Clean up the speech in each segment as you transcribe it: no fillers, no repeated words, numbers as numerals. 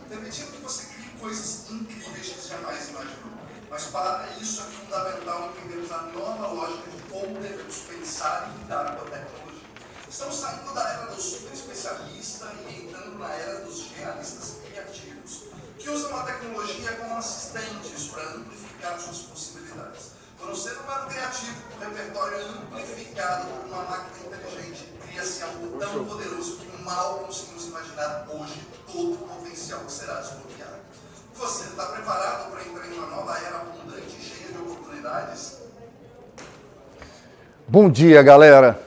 permitindo que você crie coisas incríveis que você jamais imaginou. Mas para isso é fundamental entendermos a nova lógica de como devemos pensar e lidar com a tecnologia. Estamos saindo da era do super especialista e entrando na era dos generalistas criativos, que usam a tecnologia como assistentes para amplificar suas possibilidades. Quando o ser humano criativo, com o repertório amplificado por uma máquina inteligente, cria-se algo tão poderoso que mal conseguimos imaginar hoje todo o potencial que será desbloqueado. Você está preparado para entrar em uma nova era abundante e cheia de oportunidades? Bom dia, galera.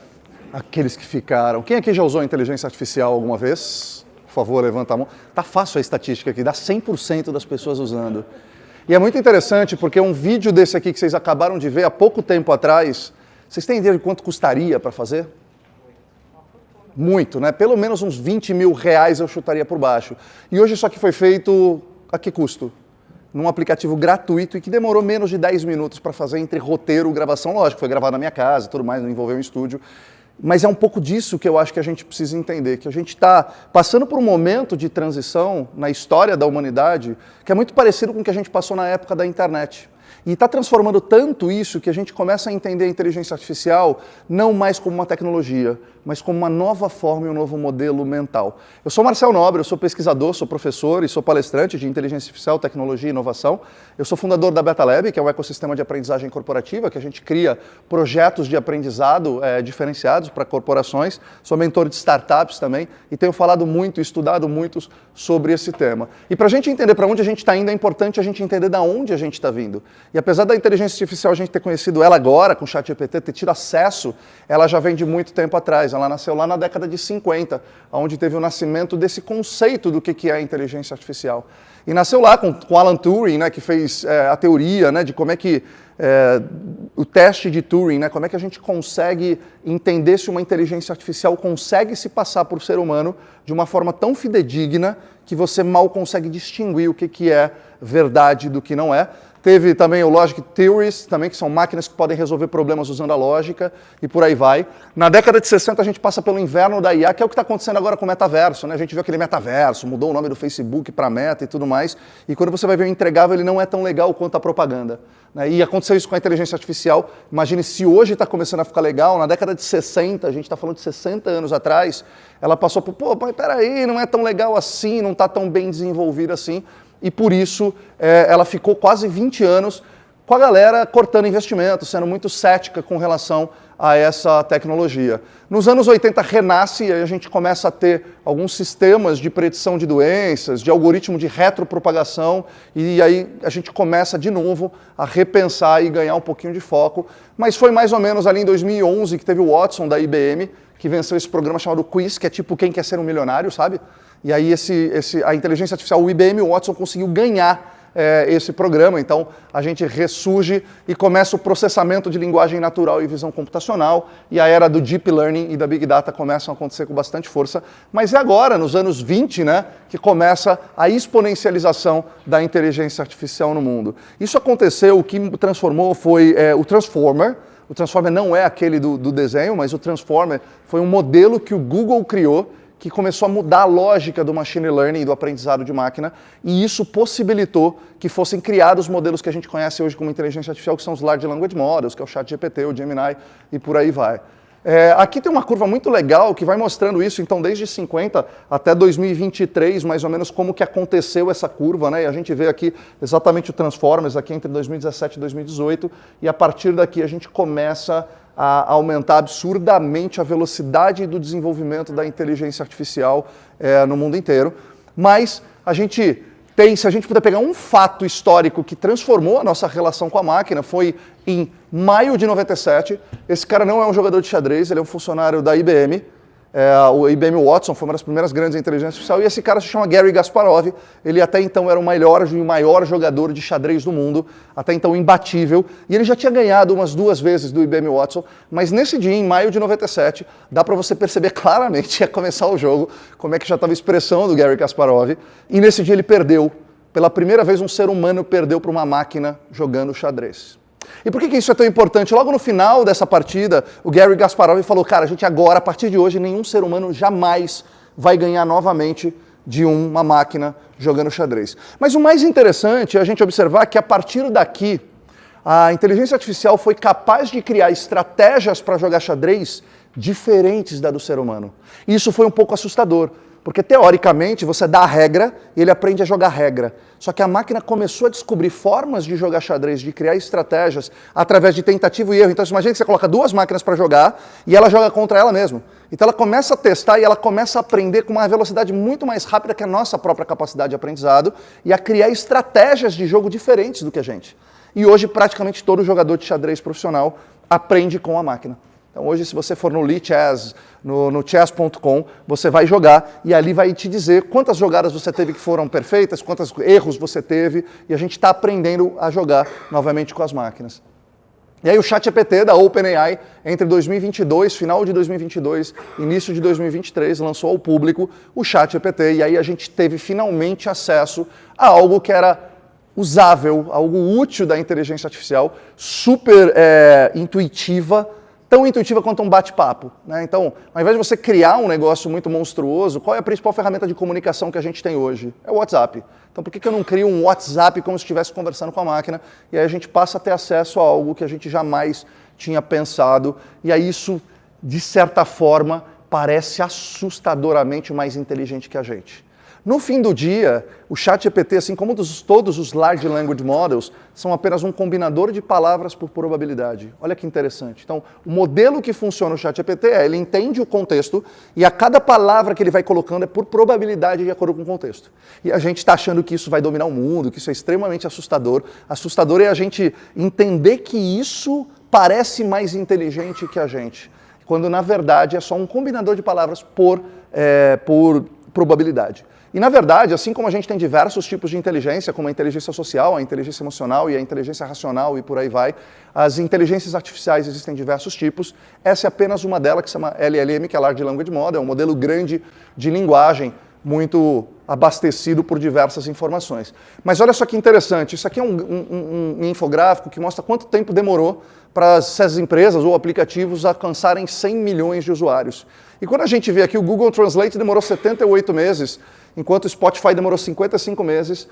Aqueles que ficaram. Quem aqui já usou inteligência artificial alguma vez? Por favor, levanta a mão. Tá fácil a estatística aqui, dá 100% das pessoas usando. E é muito interessante porque um vídeo desse aqui que vocês acabaram de ver há pouco tempo atrás, vocês têm ideia de quanto custaria para fazer? Muito, né? Pelo menos uns 20 mil reais eu chutaria por baixo. E hoje isso aqui foi feito a que custo? Num aplicativo gratuito e que demorou menos de 10 minutos para fazer entre roteiro e gravação. Lógico, foi gravado na minha casa, tudo mais, não envolveu um estúdio. Mas é um pouco disso que eu acho que a gente precisa entender, que a gente está passando por um momento de transição na história da humanidade que é muito parecido com o que a gente passou na época da internet. E está transformando tanto isso que a gente começa a entender a inteligência artificial não mais como uma tecnologia, mas como uma nova forma e um novo modelo mental. Eu sou Marcel Nobre, eu sou pesquisador, sou professor e sou palestrante de inteligência artificial, tecnologia e inovação. Eu sou fundador da Beta Lab, que é um ecossistema de aprendizagem corporativa, que a gente cria projetos de aprendizado diferenciados para corporações. Sou mentor de startups também e tenho falado muito e estudado muito sobre esse tema. E para a gente entender para onde a gente está indo, é importante a gente entender de onde a gente está vindo. E apesar da inteligência artificial a gente ter conhecido ela agora, com o ChatGPT, ter tido acesso, ela já vem de muito tempo atrás. Ela nasceu lá na década de 50, onde teve o nascimento desse conceito do que é a inteligência artificial. E nasceu lá com Alan Turing, né, que fez a teoria, né, de como é que o teste de Turing, né, como é que a gente consegue entender se uma inteligência artificial consegue se passar por ser humano de uma forma tão fidedigna que você mal consegue distinguir o que é verdade do que não é. Teve também o Logic Theories, também, que são máquinas que podem resolver problemas usando a lógica, e por aí vai. Na década de 60 a gente passa pelo inverno da IA, que é o que está acontecendo agora com o metaverso, né? A gente viu aquele metaverso, mudou o nome do Facebook para Meta e tudo mais, e quando você vai ver o entregável, ele não é tão legal quanto a propaganda, né? E aconteceu isso com a inteligência artificial. Imagine se hoje está começando a ficar legal, na década de 60, a gente está falando de 60 anos atrás, ela passou por, mas peraí, não é tão legal assim, não está tão bem desenvolvida assim. E por isso ela ficou quase 20 anos com a galera cortando investimentos, sendo muito cética com relação a essa tecnologia. Nos anos 80 renasce e a gente começa a ter alguns sistemas de predição de doenças, de algoritmo de retropropagação, e aí a gente começa de novo a repensar e ganhar um pouquinho de foco. Mas foi mais ou menos ali em 2011 que teve o Watson da IBM, que venceu esse programa chamado Quiz, que é tipo Quem Quer Ser um Milionário, sabe? E aí a inteligência artificial, o IBM Watson, conseguiu ganhar esse programa. Então a gente ressurge e começa o processamento de linguagem natural e visão computacional, e a era do Deep Learning e da Big Data começam a acontecer com bastante força. Mas é agora, nos anos 20, né, que começa a exponencialização da inteligência artificial no mundo. Isso aconteceu, o que transformou foi o Transformer. O Transformer não é aquele do desenho, mas o Transformer foi um modelo que o Google criou, que começou a mudar a lógica do machine learning e do aprendizado de máquina, e isso possibilitou que fossem criados modelos que a gente conhece hoje como inteligência artificial, que são os Large Language Models, que é o ChatGPT, o Gemini, e por aí vai. Aqui tem uma curva muito legal que vai mostrando isso, então desde 50 até 2023, mais ou menos, como que aconteceu essa curva, né? E a gente vê aqui exatamente o Transformers aqui entre 2017 e 2018, e a partir daqui a gente começa a aumentar absurdamente a velocidade do desenvolvimento da inteligência artificial no mundo inteiro. Mas a gente tem, se a gente puder pegar um fato histórico que transformou a nossa relação com a máquina, foi em maio de 97. Esse cara não é um jogador de xadrez, ele é um funcionário da IBM. O IBM Watson foi uma das primeiras grandes inteligências artificiais, e esse cara se chama Garry Kasparov. Ele até então era o maior jogador de xadrez do mundo, até então imbatível, e ele já tinha ganhado umas 2 vezes do IBM Watson, mas nesse dia, em maio de 97, dá para você perceber claramente, ia começar o jogo, como é que já estava a expressão do Garry Kasparov, e nesse dia ele perdeu. Pela primeira vez um ser humano perdeu para uma máquina jogando xadrez. E por que isso é tão importante? Logo no final dessa partida, o Garry Kasparov falou, cara, a gente agora, a partir de hoje, nenhum ser humano jamais vai ganhar novamente de uma máquina jogando xadrez. Mas o mais interessante é a gente observar que a partir daqui, a inteligência artificial foi capaz de criar estratégias para jogar xadrez diferentes da do ser humano. E isso foi um pouco assustador, porque teoricamente você dá a regra e ele aprende a jogar regra. Só que a máquina começou a descobrir formas de jogar xadrez, de criar estratégias através de tentativa e erro. Então imagina que você coloca duas máquinas para jogar e ela joga contra ela mesma. Então ela começa a testar e ela começa a aprender com uma velocidade muito mais rápida que a nossa própria capacidade de aprendizado e a criar estratégias de jogo diferentes do que a gente. E hoje praticamente todo jogador de xadrez profissional aprende com a máquina. Então hoje, se você for no Lichess, no chess.com, você vai jogar e ali vai te dizer quantas jogadas você teve que foram perfeitas, quantos erros você teve, e a gente está aprendendo a jogar novamente com as máquinas. E aí o ChatGPT da OpenAI, entre 2022, final de 2022, início de 2023, lançou ao público o ChatGPT, e aí a gente teve finalmente acesso a algo que era usável, algo útil da inteligência artificial, super intuitiva, tão intuitiva quanto um bate-papo, né? Então, ao invés de você criar um negócio muito monstruoso, qual é a principal ferramenta de comunicação que a gente tem hoje? É o WhatsApp. Então, por que eu não crio um WhatsApp como se estivesse conversando com a máquina? E aí a gente passa a ter acesso a algo que a gente jamais tinha pensado. E aí isso, de certa forma, parece assustadoramente mais inteligente que a gente. No fim do dia, o ChatGPT, assim como todos os Large Language Models, são apenas um combinador de palavras por probabilidade. Olha que interessante. Então, o modelo que funciona no ChatGPT ele entende o contexto e a cada palavra que ele vai colocando é por probabilidade de acordo com o contexto. E a gente está achando que isso vai dominar o mundo, que isso é extremamente assustador. Assustador é a gente entender que isso parece mais inteligente que a gente, quando na verdade é só um combinador de palavras por probabilidade. E, na verdade, assim como a gente tem diversos tipos de inteligência, como a inteligência social, a inteligência emocional e a inteligência racional e por aí vai, as inteligências artificiais existem diversos tipos. Essa é apenas uma delas, que se chama LLM, que é Large Language Model, é um modelo grande de linguagem, muito abastecido por diversas informações. Mas olha só que interessante, isso aqui é um infográfico que mostra quanto tempo demorou para essas empresas ou aplicativos alcançarem 100 milhões de usuários. E quando a gente vê aqui, o Google Translate demorou 78 meses, enquanto o Spotify demorou 55 meses,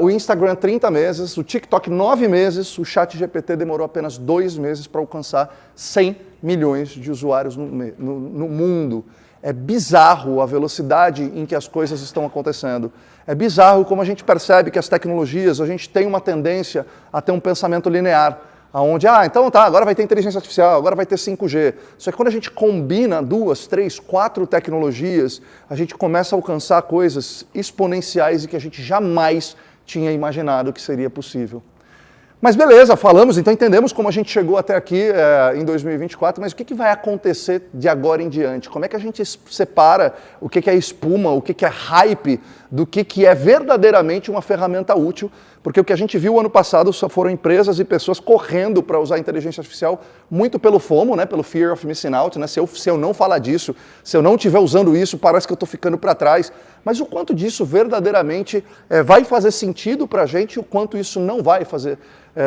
o Instagram 30 meses, o TikTok 9 meses, o ChatGPT demorou apenas 2 meses para alcançar 100 milhões de usuários no mundo. É bizarro a velocidade em que as coisas estão acontecendo. É bizarro como a gente percebe que as tecnologias, a gente tem uma tendência a ter um pensamento linear, onde, então tá, agora vai ter inteligência artificial, agora vai ter 5G. Só que quando a gente combina 2, 3, 4 tecnologias, a gente começa a alcançar coisas exponenciais e que a gente jamais tinha imaginado que seria possível. Mas beleza, falamos, então entendemos como a gente chegou até aqui em 2024, mas o que vai acontecer de agora em diante? Como é que a gente separa o que é espuma, o que é hype, do que é verdadeiramente uma ferramenta útil? Porque o que a gente viu ano passado só foram empresas e pessoas correndo para usar a inteligência artificial, muito pelo FOMO, né, pelo Fear of Missing Out, né, se eu não falar disso, se eu não estiver usando isso, parece que eu estou ficando para trás. Mas o quanto disso verdadeiramente vai fazer sentido para a gente e o quanto isso não vai fazer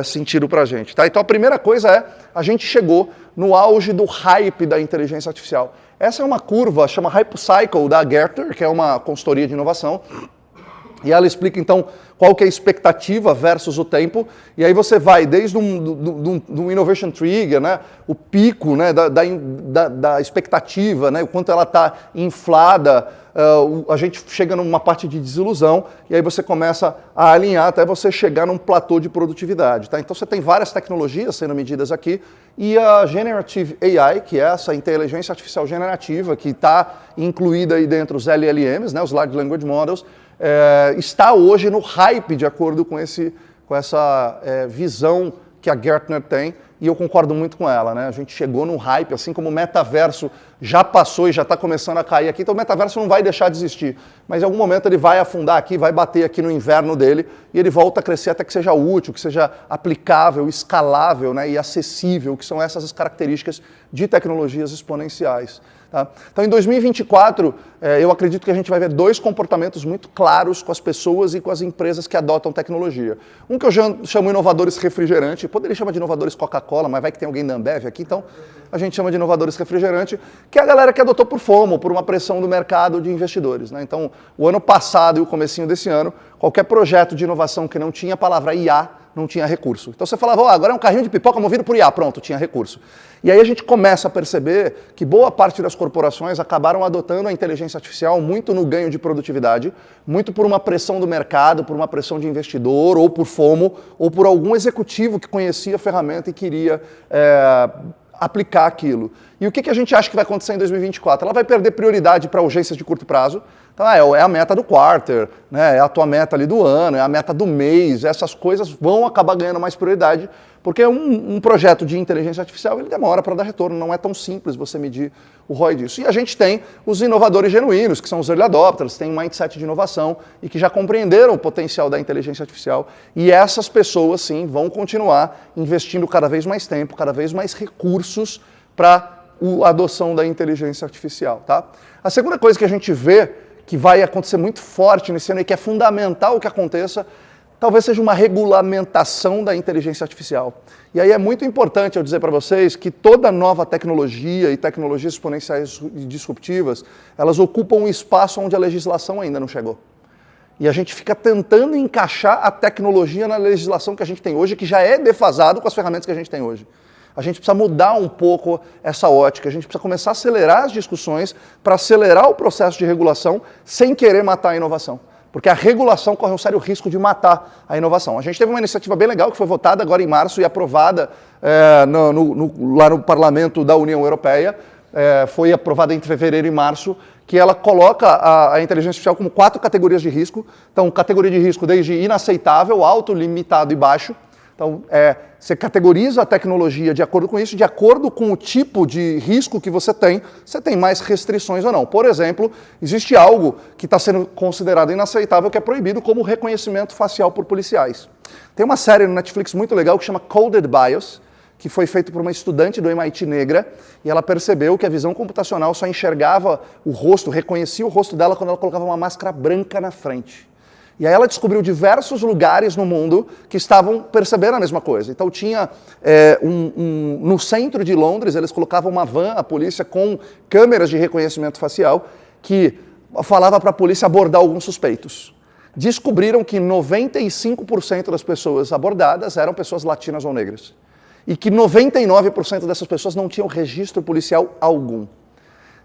sentido para a gente. Tá? Então a primeira coisa é, a gente chegou no auge do hype da inteligência artificial. Essa é uma curva, chama Hype Cycle, da Gartner, que é uma consultoria de inovação. E ela explica, então, qual que é a expectativa versus o tempo. E aí você vai desde um Innovation Trigger, né, o pico, né, da expectativa, né, o quanto ela está inflada, a gente chega numa parte de desilusão e aí você começa a alinhar até você chegar num platô de produtividade. Tá? Então você tem várias tecnologias sendo medidas aqui e a Generative AI, que é essa inteligência artificial generativa que está incluída aí dentro dos LLMs, né, os Large Language Models, está hoje no hype, de acordo com essa visão que a Gartner tem, e eu concordo muito com ela, né? A gente chegou num hype, assim como o metaverso já passou e já está começando a cair aqui, então o metaverso não vai deixar de existir, mas em algum momento ele vai afundar aqui, vai bater aqui no inverno dele, e ele volta a crescer até que seja útil, que seja aplicável, escalável, né, e acessível, que são essas as características de tecnologias exponenciais. Tá? Então, em 2024, eu acredito que a gente vai ver dois comportamentos muito claros com as pessoas e com as empresas que adotam tecnologia. Um que eu chamo inovadores refrigerante, poderia chamar de inovadores Coca-Cola, mas vai que tem alguém da Ambev aqui, então a gente chama de inovadores refrigerante, que é a galera que adotou por FOMO, por uma pressão do mercado de investidores. Né? Então, o ano passado e o comecinho desse ano, qualquer projeto de inovação que não tinha a palavra IA, não tinha recurso. Então você falava, agora é um carrinho de pipoca movido por IA, pronto, tinha recurso. E aí a gente começa a perceber que boa parte das corporações acabaram adotando a inteligência artificial muito no ganho de produtividade, muito por uma pressão do mercado, por uma pressão de investidor, ou por FOMO, ou por algum executivo que conhecia a ferramenta e queria aplicar aquilo. E o que a gente acha que vai acontecer em 2024? Ela vai perder prioridade para urgências de curto prazo. Então, é a meta do quarter, né? É a tua meta ali do ano, é a meta do mês, essas coisas vão acabar ganhando mais prioridade, porque um projeto de inteligência artificial ele demora para dar retorno, não é tão simples você medir o ROI disso. E a gente tem os inovadores genuínos, que são os early adopters, têm um mindset de inovação e que já compreenderam o potencial da inteligência artificial, e essas pessoas, sim, vão continuar investindo cada vez mais tempo, cada vez mais recursos para a adoção da inteligência artificial. Tá? A segunda coisa que a gente vê que vai acontecer muito forte nesse ano e que é fundamental que aconteça, talvez seja uma regulamentação da inteligência artificial. E aí é muito importante eu dizer para vocês que toda nova tecnologia e tecnologias exponenciais e disruptivas, elas ocupam um espaço onde a legislação ainda não chegou. E a gente fica tentando encaixar a tecnologia na legislação que a gente tem hoje, que já é defasado com as ferramentas que a gente tem hoje. A gente precisa mudar um pouco essa ótica, a gente precisa começar a acelerar as discussões para acelerar o processo de regulação sem querer matar a inovação. Porque a regulação corre um sério risco de matar a inovação. A gente teve uma iniciativa bem legal que foi votada agora em março e aprovada lá no Parlamento da União Europeia, foi aprovada entre fevereiro e março, que ela coloca a inteligência artificial como 4 categorias de risco. Então, categoria de risco desde inaceitável, alto, limitado e baixo. Então, você categoriza a tecnologia de acordo com isso, de acordo com o tipo de risco que você tem mais restrições ou não. Por exemplo, existe algo que está sendo considerado inaceitável, que é proibido, como o reconhecimento facial por policiais. Tem uma série no Netflix muito legal que chama Coded Bias, que foi feito por uma estudante do MIT negra, e ela percebeu que a visão computacional só enxergava o rosto, reconhecia o rosto dela quando ela colocava uma máscara branca na frente. E aí ela descobriu diversos lugares no mundo que estavam percebendo a mesma coisa. Então tinha no centro de Londres, eles colocavam uma van, a polícia, com câmeras de reconhecimento facial, que falava para a polícia abordar alguns suspeitos. Descobriram que 95% das pessoas abordadas eram pessoas latinas ou negras. E que 99% dessas pessoas não tinham registro policial algum.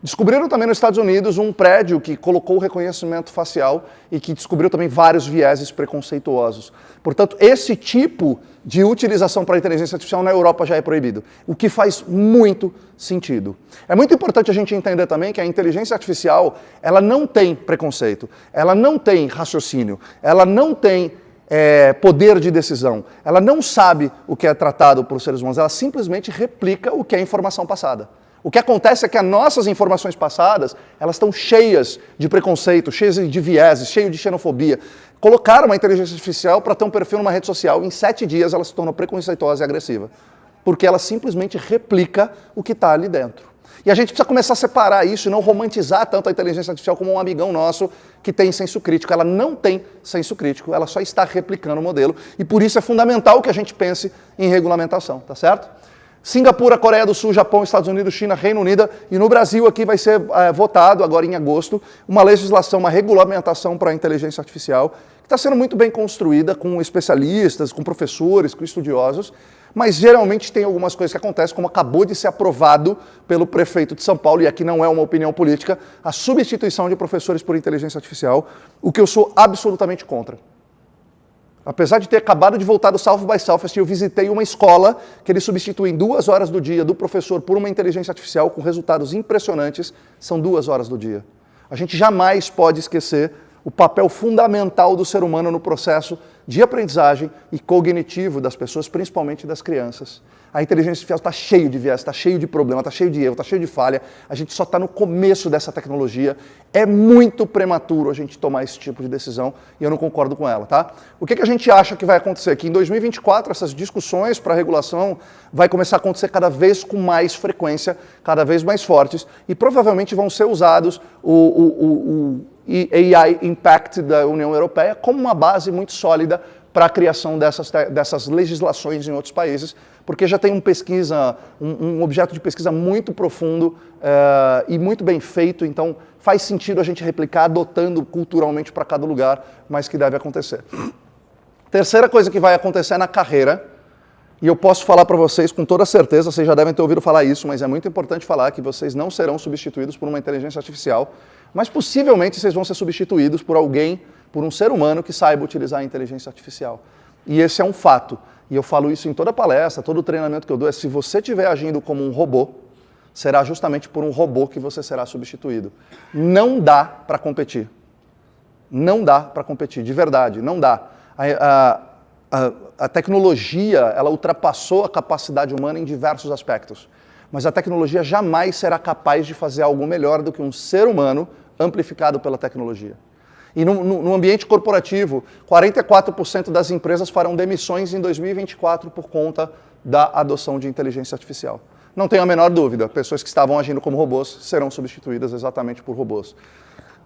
Descobriram também nos Estados Unidos um prédio que colocou o reconhecimento facial e que descobriu também vários vieses preconceituosos. Portanto, esse tipo de utilização para a inteligência artificial na Europa já é proibido, o que faz muito sentido. É muito importante a gente entender também que a inteligência artificial, ela não tem preconceito, ela não tem raciocínio, ela não tem poder de decisão, ela não sabe o que é tratado por seres humanos, ela simplesmente replica o que é informação passada. O que acontece é que as nossas informações passadas, elas estão cheias de preconceito, cheias de vieses, cheias de xenofobia. Colocaram uma inteligência artificial para ter um perfil numa rede social, em 7 dias ela se tornou preconceituosa e agressiva. Porque ela simplesmente replica o que está ali dentro. E a gente precisa começar a separar isso e não romantizar tanto a inteligência artificial como um amigão nosso que tem senso crítico. Ela não tem senso crítico, ela só está replicando o modelo. E por isso é fundamental que a gente pense em regulamentação, tá certo? Singapura, Coreia do Sul, Japão, Estados Unidos, China, Reino Unido e no Brasil aqui vai ser votado agora em agosto uma legislação, uma regulamentação para a inteligência artificial que está sendo muito bem construída com especialistas, com professores, com estudiosos, mas geralmente tem algumas coisas que acontecem, como acabou de ser aprovado pelo prefeito de São Paulo, e aqui não é uma opinião política, a substituição de professores por inteligência artificial, o que eu sou absolutamente contra. Apesar de ter acabado de voltar do South by Southwest, eu visitei uma escola que eles substituem 2 horas do dia do professor por uma inteligência artificial com resultados impressionantes, são 2 horas do dia. A gente jamais pode esquecer o papel fundamental do ser humano no processo de aprendizagem e cognitivo das pessoas, principalmente das crianças. A inteligência artificial está cheio de viés, está cheio de problema, está cheio de erro, está cheio de falha. A gente só está no começo dessa tecnologia. É muito prematuro a gente tomar esse tipo de decisão e eu não concordo com ela, tá? O que a gente acha que vai acontecer? Que em 2024 essas discussões para regulação vai começar a acontecer cada vez com mais frequência, cada vez mais fortes e provavelmente vão ser usados o AI Impact da União Europeia como uma base muito sólida para a criação dessas legislações em outros países, porque já tem um objeto de pesquisa muito profundo e muito bem feito, então faz sentido a gente replicar adotando culturalmente para cada lugar, mas que deve acontecer. Terceira coisa que vai acontecer na carreira, e eu posso falar para vocês com toda certeza, vocês já devem ter ouvido falar isso, mas é muito importante falar que vocês não serão substituídos por uma inteligência artificial, mas possivelmente vocês vão ser substituídos por alguém, por um ser humano que saiba utilizar a inteligência artificial. E esse é um fato. E eu falo isso em toda palestra, todo treinamento que eu dou, é se você estiver agindo como um robô, será justamente por um robô que você será substituído. Não dá para competir. Não dá para competir, de verdade, não dá. A tecnologia, ela ultrapassou a capacidade humana em diversos aspectos. Mas a tecnologia jamais será capaz de fazer algo melhor do que um ser humano amplificado pela tecnologia. E no ambiente corporativo, 44% das empresas farão demissões em 2024 por conta da adoção de inteligência artificial. Não tenho a menor dúvida, pessoas que estavam agindo como robôs serão substituídas exatamente por robôs.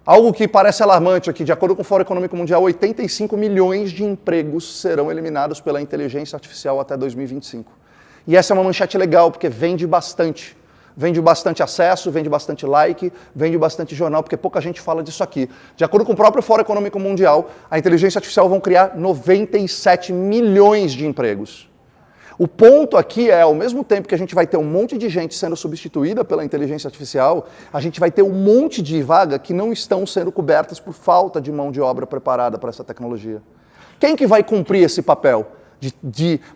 Algo que parece alarmante aqui, de acordo com o Fórum Econômico Mundial, 85 milhões de empregos serão eliminados pela inteligência artificial até 2025. E essa é uma manchete legal, porque vende bastante. Vende bastante acesso, vende bastante like, vende bastante jornal, porque pouca gente fala disso aqui. De acordo com o próprio Fórum Econômico Mundial, a inteligência artificial vão criar 97 milhões de empregos. O ponto aqui é, ao mesmo tempo que a gente vai ter um monte de gente sendo substituída pela inteligência artificial, a gente vai ter um monte de vaga que não estão sendo cobertas por falta de mão de obra preparada para essa tecnologia. Quem que vai cumprir esse papel?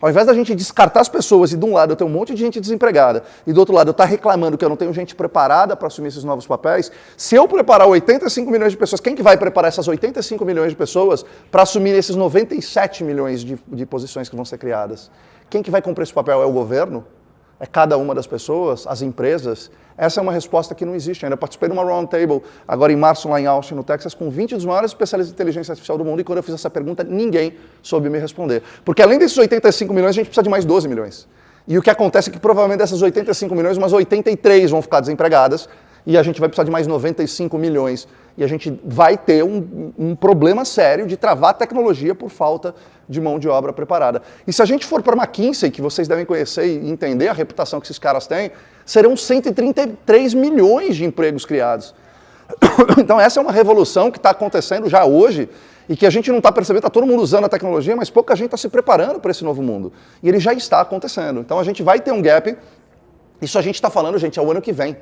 Ao invés da gente descartar as pessoas e de um lado eu tenho um monte de gente desempregada e do outro lado eu estou reclamando que eu não tenho gente preparada para assumir esses novos papéis, se eu preparar 85 milhões de pessoas, quem que vai preparar essas 85 milhões de pessoas para assumir esses 97 milhões de posições que vão ser criadas? Quem que vai cumprir esse papel? É o governo? É cada uma das pessoas? As empresas? Essa é uma resposta que não existe ainda. Eu participei de uma roundtable agora em março lá em Austin, no Texas, com 20 dos maiores especialistas de inteligência artificial do mundo e quando eu fiz essa pergunta, ninguém soube me responder. Porque além desses 85 milhões, a gente precisa de mais 12 milhões. E o que acontece é que provavelmente dessas 85 milhões, umas 83 vão ficar desempregadas e a gente vai precisar de mais 95 milhões. E a gente vai ter um problema sério de travar a tecnologia por falta de mão de obra preparada. E se a gente for para a McKinsey, que vocês devem conhecer e entender a reputação que esses caras têm, serão 133 milhões de empregos criados. Então essa é uma revolução que está acontecendo já hoje e que a gente não está percebendo, está todo mundo usando a tecnologia, mas pouca gente está se preparando para esse novo mundo. E ele já está acontecendo. Então a gente vai ter um gap, isso a gente está falando, gente, é o ano que vem.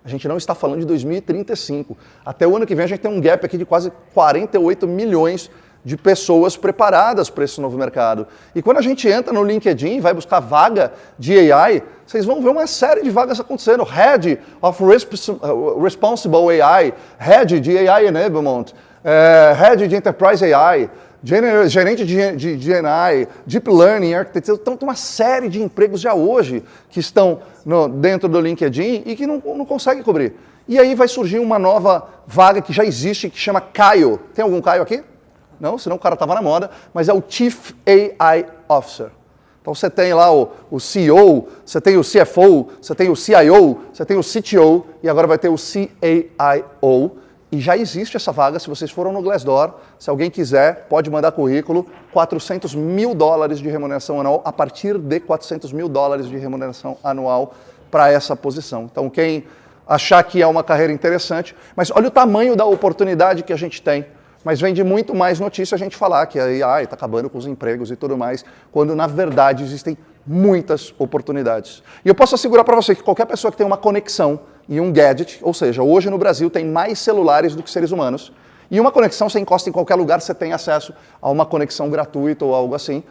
A gente não está falando de 2035. Até o ano que vem a gente tem um gap aqui de quase 48 milhões de pessoas preparadas para esse novo mercado. E quando a gente entra no LinkedIn e vai buscar vaga de AI, vocês vão ver uma série de vagas acontecendo. Head of Responsible AI, Head de AI Enablement, Head de Enterprise AI, gerente de GenAI, Deep Learning, Architecture. Então tem uma série de empregos já hoje que estão dentro do LinkedIn e que não consegue cobrir. E aí vai surgir uma nova vaga que já existe, que chama Caio. Tem algum Caio aqui? Não, senão o cara estava na moda, mas é o Chief AI Officer. Então você tem lá o CEO, você tem o CFO, você tem o CIO, você tem o CTO e agora vai ter o CAIO. E já existe essa vaga, se vocês foram no Glassdoor, se alguém quiser, pode mandar currículo, $400 mil de remuneração anual, a partir de $400 mil de remuneração anual para essa posição. Então quem achar que é uma carreira interessante, mas olha o tamanho da oportunidade que a gente tem. Mas vem de muito mais notícia a gente falar que a AI está acabando com os empregos e tudo mais, quando na verdade existem muitas oportunidades. E eu posso assegurar para você que qualquer pessoa que tem uma conexão e um gadget, ou seja, hoje no Brasil tem mais celulares do que seres humanos, E uma conexão, você encosta em qualquer lugar, você tem acesso a uma conexão gratuita ou algo assim.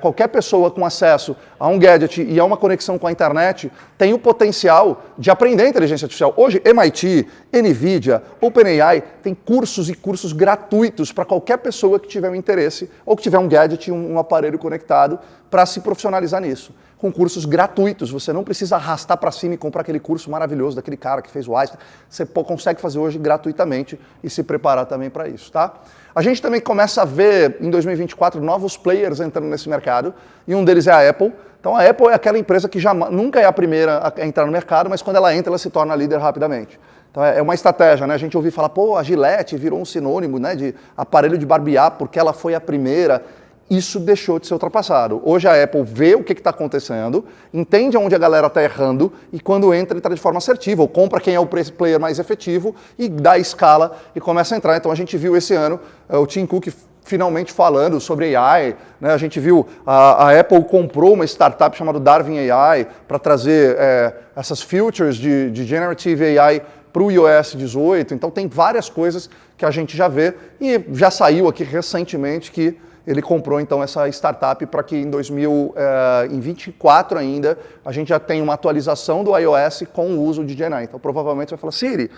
Qualquer pessoa com acesso a um gadget e a uma conexão com a internet tem o potencial de aprender inteligência artificial. Hoje, MIT, NVIDIA, OpenAI tem cursos e cursos gratuitos para qualquer pessoa que tiver um interesse ou que tiver um gadget, um aparelho conectado para se profissionalizar nisso. Com cursos gratuitos, você não precisa arrastar para cima e comprar aquele curso maravilhoso daquele cara que fez o Einstein. Você consegue fazer hoje gratuitamente e se preparar também para isso, tá? A gente também começa a ver, em 2024, novos players entrando nesse mercado, e um deles é a Apple. Então a Apple é aquela empresa que nunca é a primeira a entrar no mercado, mas quando ela entra, ela se torna líder rapidamente. Então é uma estratégia, né? A gente ouviu falar, pô, a Gillette virou um sinônimo, né, de aparelho de barbear porque ela foi a primeira. Isso deixou de ser ultrapassado. Hoje a Apple vê o que está acontecendo, entende onde a galera está errando e quando entra, entra de forma assertiva, ou compra quem é o player mais efetivo e dá escala e começa a entrar. Então a gente viu esse ano o Tim Cook finalmente falando sobre AI, né? A gente viu a Apple comprou uma startup chamada Darwin AI para trazer essas features de Generative AI para o iOS 18. Então tem várias coisas que a gente já vê e já saiu aqui recentemente que ele comprou então essa startup para que em 2024 ainda a gente já tenha uma atualização do iOS com o uso de Gen AI. Então provavelmente você vai falar, Siri,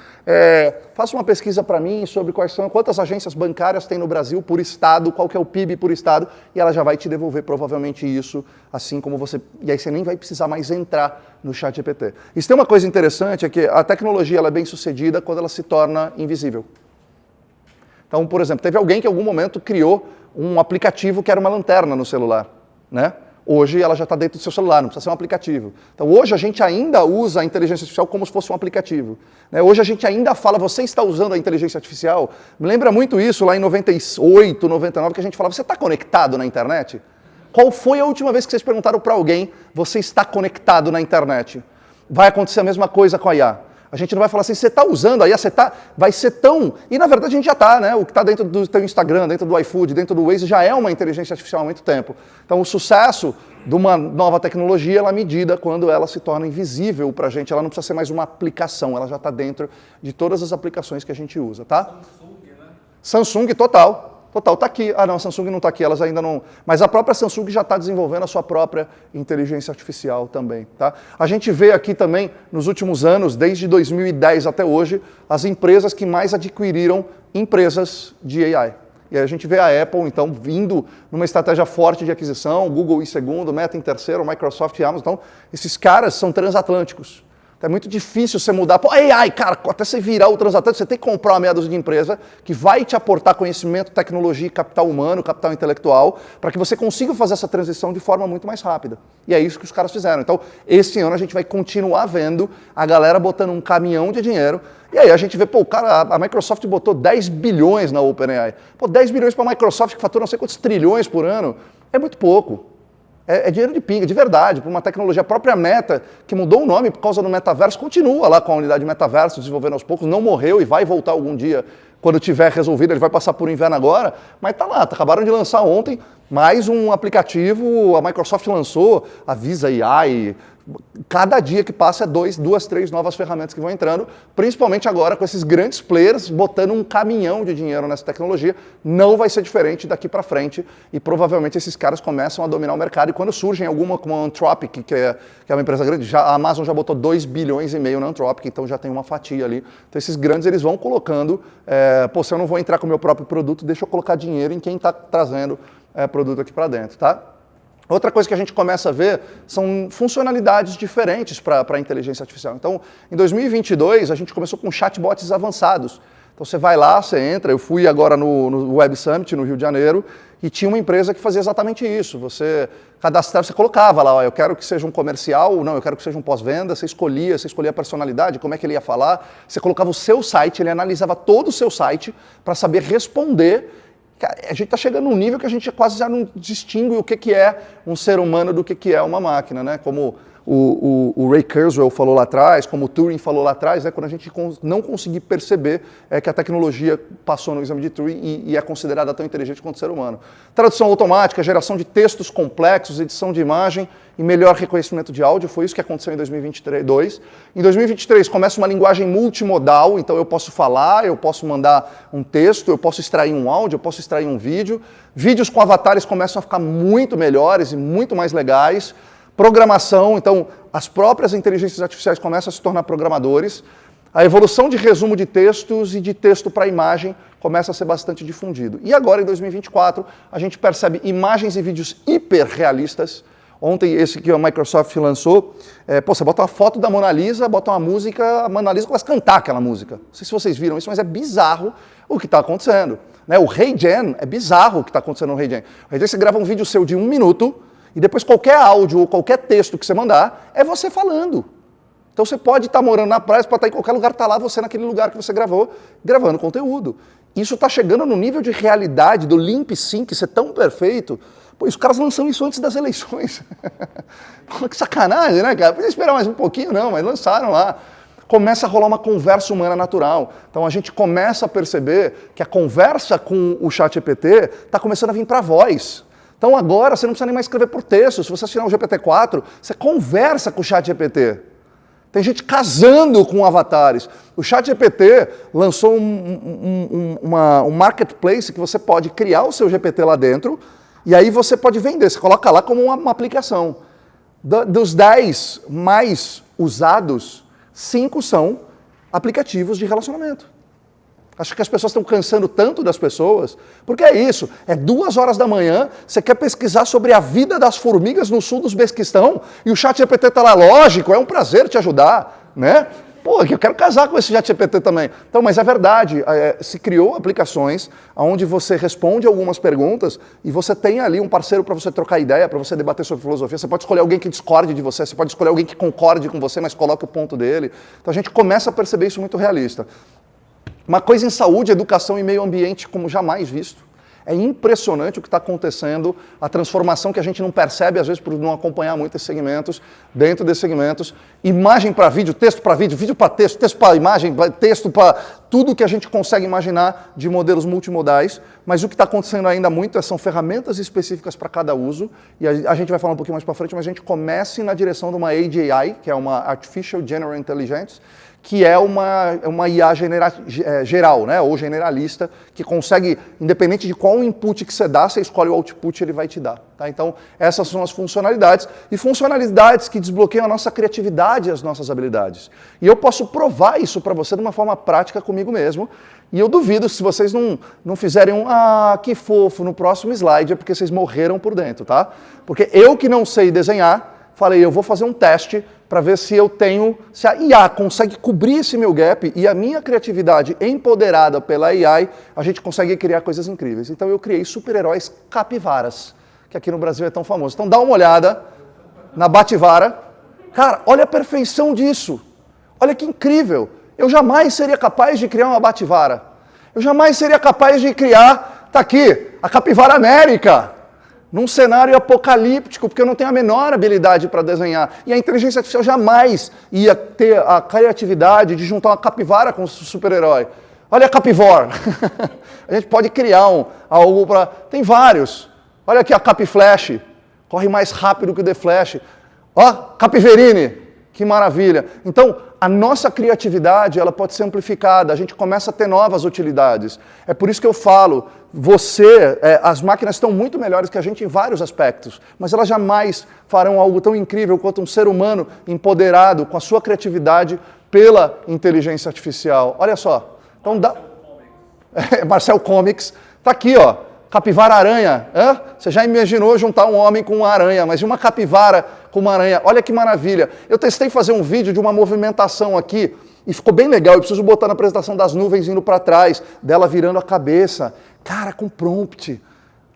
faça uma pesquisa para mim sobre quantas agências bancárias tem no Brasil por estado, qual que é o PIB por estado, e ela já vai te devolver provavelmente isso, assim como você... E aí você nem vai precisar mais entrar no ChatGPT. Isso tem uma coisa interessante, é que a tecnologia ela é bem sucedida quando ela se torna invisível. Então, por exemplo, teve alguém que em algum momento criou um aplicativo que era uma lanterna no celular, né? Hoje ela já está dentro do seu celular, não precisa ser um aplicativo. Então hoje a gente ainda usa a inteligência artificial como se fosse um aplicativo, né? Hoje a gente ainda fala, você está usando a inteligência artificial? Me lembra muito isso lá em 98, 99, que a gente falava, você está conectado na internet? Qual foi a última vez que vocês perguntaram para alguém, você está conectado na internet? Vai acontecer a mesma coisa com a IA. A gente não vai falar assim, você está usando a IA, vai ser tão... E na verdade a gente já está, né? O que está dentro do teu Instagram, dentro do iFood, dentro do Waze, já é uma inteligência artificial há muito tempo. Então o sucesso de uma nova tecnologia, ela é medida quando ela se torna invisível para a gente. Ela não precisa ser mais uma aplicação, ela já está dentro de todas as aplicações que a gente usa, tá? Samsung, né? Samsung, total. Total, está aqui. Ah, não, a Samsung não está aqui, elas ainda não... Mas a própria Samsung já está desenvolvendo a sua própria inteligência artificial também, tá? A gente vê aqui também, nos últimos anos, desde 2010 até hoje, as empresas que mais adquiriram empresas de AI. E aí a gente vê a Apple, então, vindo numa estratégia forte de aquisição, Google em segundo, Meta em terceiro, Microsoft e Amazon. Então, esses caras são transatlânticos. É muito difícil você mudar. Pô, AI, cara, até você virar o transatlântico, você tem que comprar uma meia dúzia de empresa que vai te aportar conhecimento, tecnologia, capital humano, capital intelectual, para que você consiga fazer essa transição de forma muito mais rápida. E é isso que os caras fizeram. Então, esse ano a gente vai continuar vendo a galera botando um caminhão de dinheiro. E aí a gente vê, pô, o cara, a Microsoft botou 10 bilhões na OpenAI. Pô, 10 bilhões para a Microsoft, que fatura não sei quantos trilhões por ano, é muito pouco. É dinheiro de pinga, de verdade, para uma tecnologia. A própria Meta, que mudou o nome por causa do metaverso, continua lá com a unidade metaverso, desenvolvendo aos poucos, não morreu e vai voltar algum dia, quando tiver resolvido, ele vai passar por inverno agora, mas está lá, acabaram de lançar ontem mais um aplicativo, a Microsoft lançou, a Visa AI. Cada dia que passa é duas, três novas ferramentas que vão entrando, principalmente agora com esses grandes players botando um caminhão de dinheiro nessa tecnologia. Não vai ser diferente daqui para frente e provavelmente esses caras começam a dominar o mercado. E quando surgem alguma como a Anthropic, que é uma empresa grande, a Amazon já botou 2,5 bilhões na Anthropic, então já tem uma fatia ali. Então esses grandes eles vão colocando, se eu não vou entrar com o meu próprio produto, deixa eu colocar dinheiro em quem está trazendo produto aqui para dentro, tá? Outra coisa que a gente começa a ver são funcionalidades diferentes para a inteligência artificial. Então, em 2022, a gente começou com chatbots avançados. Então, você vai lá, você entra, eu fui agora no Web Summit, no Rio de Janeiro, e tinha uma empresa que fazia exatamente isso. Você cadastrava, você colocava lá, ó, eu quero que seja um comercial, não, eu quero que seja um pós-venda, você escolhia a personalidade, como é que ele ia falar, você colocava o seu site, ele analisava todo o seu site para saber responder. A gente está chegando num nível que a gente quase já não distingue o que é um ser humano do que é uma máquina, né? Como o Ray Kurzweil falou lá atrás, como o Turing falou lá atrás, quando a gente não conseguir perceber que a tecnologia passou no exame de Turing e é considerada tão inteligente quanto o ser humano. Tradução automática, geração de textos complexos, edição de imagem e melhor reconhecimento de áudio, foi isso que aconteceu em 2022. Em 2023 começa uma linguagem multimodal, então eu posso falar, eu posso mandar um texto, eu posso extrair um áudio, eu posso extrair um vídeo. Vídeos com avatares começam a ficar muito melhores e muito mais legais. Programação, então as próprias inteligências artificiais começam a se tornar programadores. A evolução de resumo de textos e de texto para imagem começa a ser bastante difundido. E agora, em 2024, a gente percebe imagens e vídeos hiperrealistas. Ontem, esse que a Microsoft lançou, você bota uma foto da Mona Lisa, bota uma música, a Mona Lisa começa a cantar aquela música. Não sei se vocês viram isso, mas é bizarro o que está acontecendo. O HeyGen, é bizarro o que está acontecendo no HeyGen. O HeyGen, você grava um vídeo seu de 1 minuto, e depois qualquer áudio ou qualquer texto que você mandar, é você falando. Então você pode estar morando na praia, pode estar em qualquer lugar, está lá você naquele lugar que você gravou, gravando conteúdo. Isso está chegando no nível de realidade do Limp Sync ser tão perfeito. Pô, os caras lançam isso antes das eleições. Pô, que sacanagem, né, cara? Podia esperar mais um pouquinho, não, mas lançaram lá. Começa a rolar uma conversa humana natural. Então a gente começa a perceber que a conversa com o ChatGPT está começando a vir para a voz. Então agora você não precisa nem mais escrever por texto. Se você assinar o GPT-4, você conversa com o ChatGPT. Tem gente casando com avatares. O ChatGPT lançou um marketplace que você pode criar o seu GPT lá dentro e aí você pode vender. Você coloca lá como uma aplicação. Dos 10 mais usados, 5 são aplicativos de relacionamento. Acho que as pessoas estão cansando tanto das pessoas, porque é isso, é 2 horas da manhã, você quer pesquisar sobre a vida das formigas no sul do Uzbequistão, e o ChatGPT está lá, lógico, é um prazer te ajudar, né? Pô, eu quero casar com esse ChatGPT também. Então, mas é verdade, se criou aplicações onde você responde algumas perguntas e você tem ali um parceiro para você trocar ideia, para você debater sobre filosofia. Você pode escolher alguém que discorde de você, você pode escolher alguém que concorde com você, mas coloque o ponto dele. Então a gente começa a perceber isso muito realista. Uma coisa em saúde, educação e meio ambiente como jamais visto. É impressionante o que está acontecendo, a transformação que a gente não percebe, às vezes, por não acompanhar muito esses segmentos, dentro desses segmentos. Imagem para vídeo, texto para vídeo, vídeo para texto, texto para imagem, texto para tudo que a gente consegue imaginar de modelos multimodais. Mas o que está acontecendo ainda muito são ferramentas específicas para cada uso. E a gente vai falar um pouquinho mais para frente, mas a gente começa na direção de uma AGI, que é uma Artificial General Intelligence, que é uma IA geral, né, ou generalista, que consegue, independente de qual input que você dá, você escolhe o output, ele vai te dar. Tá? Então, essas são as funcionalidades, e funcionalidades que desbloqueiam a nossa criatividade e as nossas habilidades. E eu posso provar isso para você de uma forma prática comigo mesmo, e eu duvido, se vocês não fizerem que fofo no próximo slide, é porque vocês morreram por dentro, tá? Porque eu que não sei desenhar, falei, eu vou fazer um teste para ver se a IA consegue cobrir esse meu gap e a minha criatividade empoderada pela AI, a gente consegue criar coisas incríveis. Então eu criei super-heróis capivaras, que aqui no Brasil é tão famoso. Então dá uma olhada na Bativara. Cara, olha a perfeição disso. Olha que incrível. Eu jamais seria capaz de criar uma Bativara. Eu jamais seria capaz de criar, tá aqui, a Capivara América, num cenário apocalíptico, porque eu não tenho a menor habilidade para desenhar. E a inteligência artificial jamais ia ter a criatividade de juntar uma capivara com um super-herói. Olha a Capivore. A gente pode criar algo para... Tem vários. Olha aqui a Capiflash. Corre mais rápido que o The Flash. Ó, Capiverini. Que maravilha. Então, a nossa criatividade, ela pode ser amplificada, a gente começa a ter novas utilidades. É por isso que eu falo, as máquinas estão muito melhores que a gente em vários aspectos, mas elas jamais farão algo tão incrível quanto um ser humano empoderado com a sua criatividade pela inteligência artificial. Olha só. Então, Marcel Comics, tá aqui, ó. Capivara aranha. Você já imaginou juntar um homem com uma aranha, mas uma capivara com uma aranha. Olha que maravilha. Eu testei fazer um vídeo de uma movimentação aqui e ficou bem legal. Eu preciso botar na apresentação das nuvens indo para trás, dela virando a cabeça. Cara, com prompt.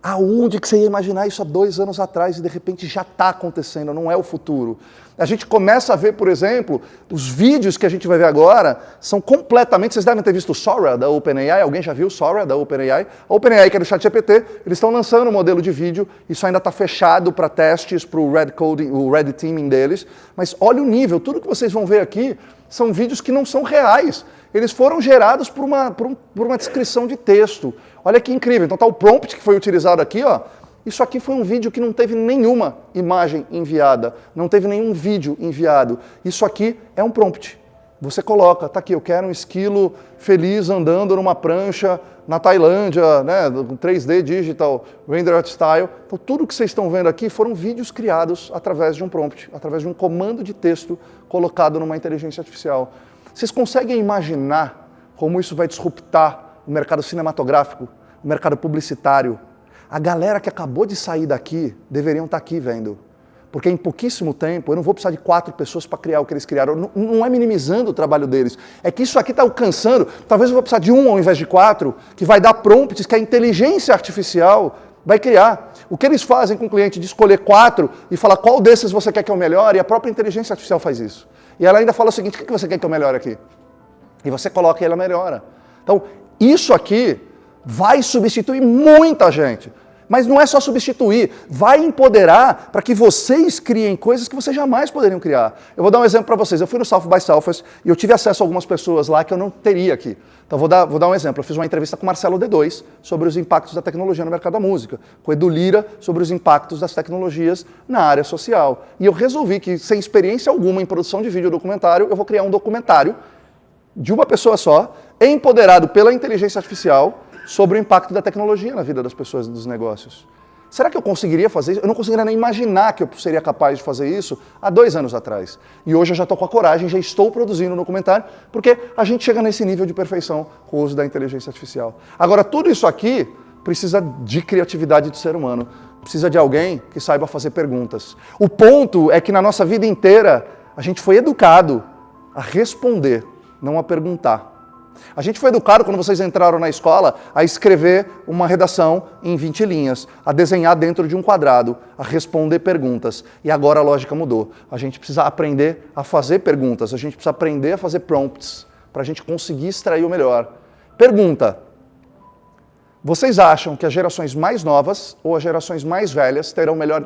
Aonde que você ia imaginar isso há 2 anos atrás e de repente já está acontecendo, não é o futuro. A gente começa a ver, por exemplo, os vídeos que a gente vai ver agora são completamente... Vocês devem ter visto o Sora da OpenAI, alguém já viu o Sora da OpenAI? A OpenAI, que é do ChatGPT, eles estão lançando um modelo de vídeo, isso ainda está fechado para testes, para o Red Coding, o Red Teaming deles, mas olha o nível, tudo que vocês vão ver aqui são vídeos que não são reais. Eles foram gerados por uma descrição de texto. Olha que incrível. Então está o prompt que foi utilizado aqui, ó. Isso aqui foi um vídeo que não teve nenhuma imagem enviada, não teve nenhum vídeo enviado. Isso aqui é um prompt. Você coloca, tá aqui, eu quero um esquilo feliz andando numa prancha na Tailândia, né, 3D Digital, Render Art Style. Então tudo que vocês estão vendo aqui foram vídeos criados através de um prompt, através de um comando de texto colocado numa inteligência artificial. Vocês conseguem imaginar como isso vai disruptar o mercado cinematográfico, o mercado publicitário? A galera que acabou de sair daqui deveriam estar aqui vendo. Porque em pouquíssimo tempo eu não vou precisar de 4 pessoas para criar o que eles criaram. Não é minimizando o trabalho deles. É que isso aqui está alcançando, talvez eu vou precisar de 1 ao invés de 4, que vai dar prompts que a inteligência artificial vai criar. O que eles fazem com o cliente de escolher 4 e falar qual desses você quer que é o melhor, e a própria inteligência artificial faz isso. E ela ainda fala o seguinte, o que você quer que eu melhore aqui? E você coloca e ela melhora. Então, isso aqui vai substituir muita gente. Mas não é só substituir, vai empoderar para que vocês criem coisas que vocês jamais poderiam criar. Eu vou dar um exemplo para vocês. Eu fui no South by Southwest e eu tive acesso a algumas pessoas lá que eu não teria aqui. Então vou dar um exemplo. Eu fiz uma entrevista com o Marcelo D2 sobre os impactos da tecnologia no mercado da música, com o Edu Lira sobre os impactos das tecnologias na área social. E eu resolvi que, sem experiência alguma em produção de vídeo documentário, eu vou criar um documentário de uma pessoa só, empoderado pela inteligência artificial, sobre o impacto da tecnologia na vida das pessoas e dos negócios. Será que eu conseguiria fazer isso? Eu não conseguiria nem imaginar que eu seria capaz de fazer isso há 2 anos atrás. E hoje eu já estou com a coragem, já estou produzindo um documentário, porque a gente chega nesse nível de perfeição com o uso da inteligência artificial. Agora, tudo isso aqui precisa de criatividade do ser humano. Precisa de alguém que saiba fazer perguntas. O ponto é que na nossa vida inteira a gente foi educado a responder, não a perguntar. A gente foi educado, quando vocês entraram na escola, a escrever uma redação em 20 linhas, a desenhar dentro de um quadrado, a responder perguntas. E agora a lógica mudou. A gente precisa aprender a fazer perguntas, a gente precisa aprender a fazer prompts, para a gente conseguir extrair o melhor. Pergunta: vocês acham que as gerações mais novas ou as gerações mais velhas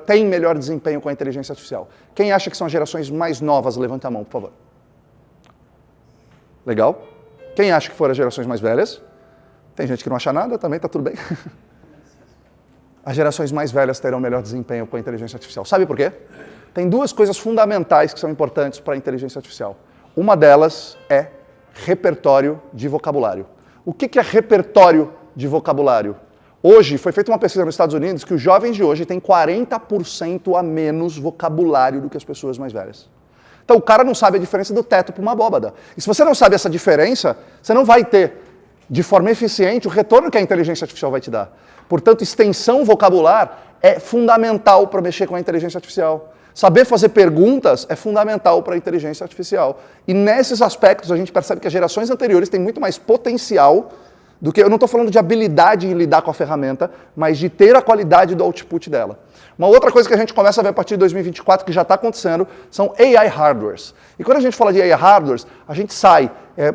têm melhor desempenho com a inteligência artificial? Quem acha que são as gerações mais novas? Levanta a mão, por favor. Legal? Quem acha que foram as gerações mais velhas? Tem gente que não acha nada, também está tudo bem. As gerações mais velhas terão melhor desempenho com a inteligência artificial. Sabe por quê? Tem 2 coisas fundamentais que são importantes para a inteligência artificial. Uma delas é repertório de vocabulário. O que é repertório de vocabulário? Hoje, foi feita uma pesquisa nos Estados Unidos que os jovens de hoje têm 40% a menos vocabulário do que as pessoas mais velhas. Então o cara não sabe a diferença do teto para uma abóbada. E se você não sabe essa diferença, você não vai ter, de forma eficiente, o retorno que a inteligência artificial vai te dar. Portanto, extensão vocabular é fundamental para mexer com a inteligência artificial. Saber fazer perguntas é fundamental para a inteligência artificial. E nesses aspectos a gente percebe que as gerações anteriores têm muito mais potencial do que... Eu não estou falando de habilidade em lidar com a ferramenta, mas de ter a qualidade do output dela. Uma outra coisa que a gente começa a ver a partir de 2024, que já está acontecendo, são AI hardwares. E quando a gente fala de AI hardwares, a gente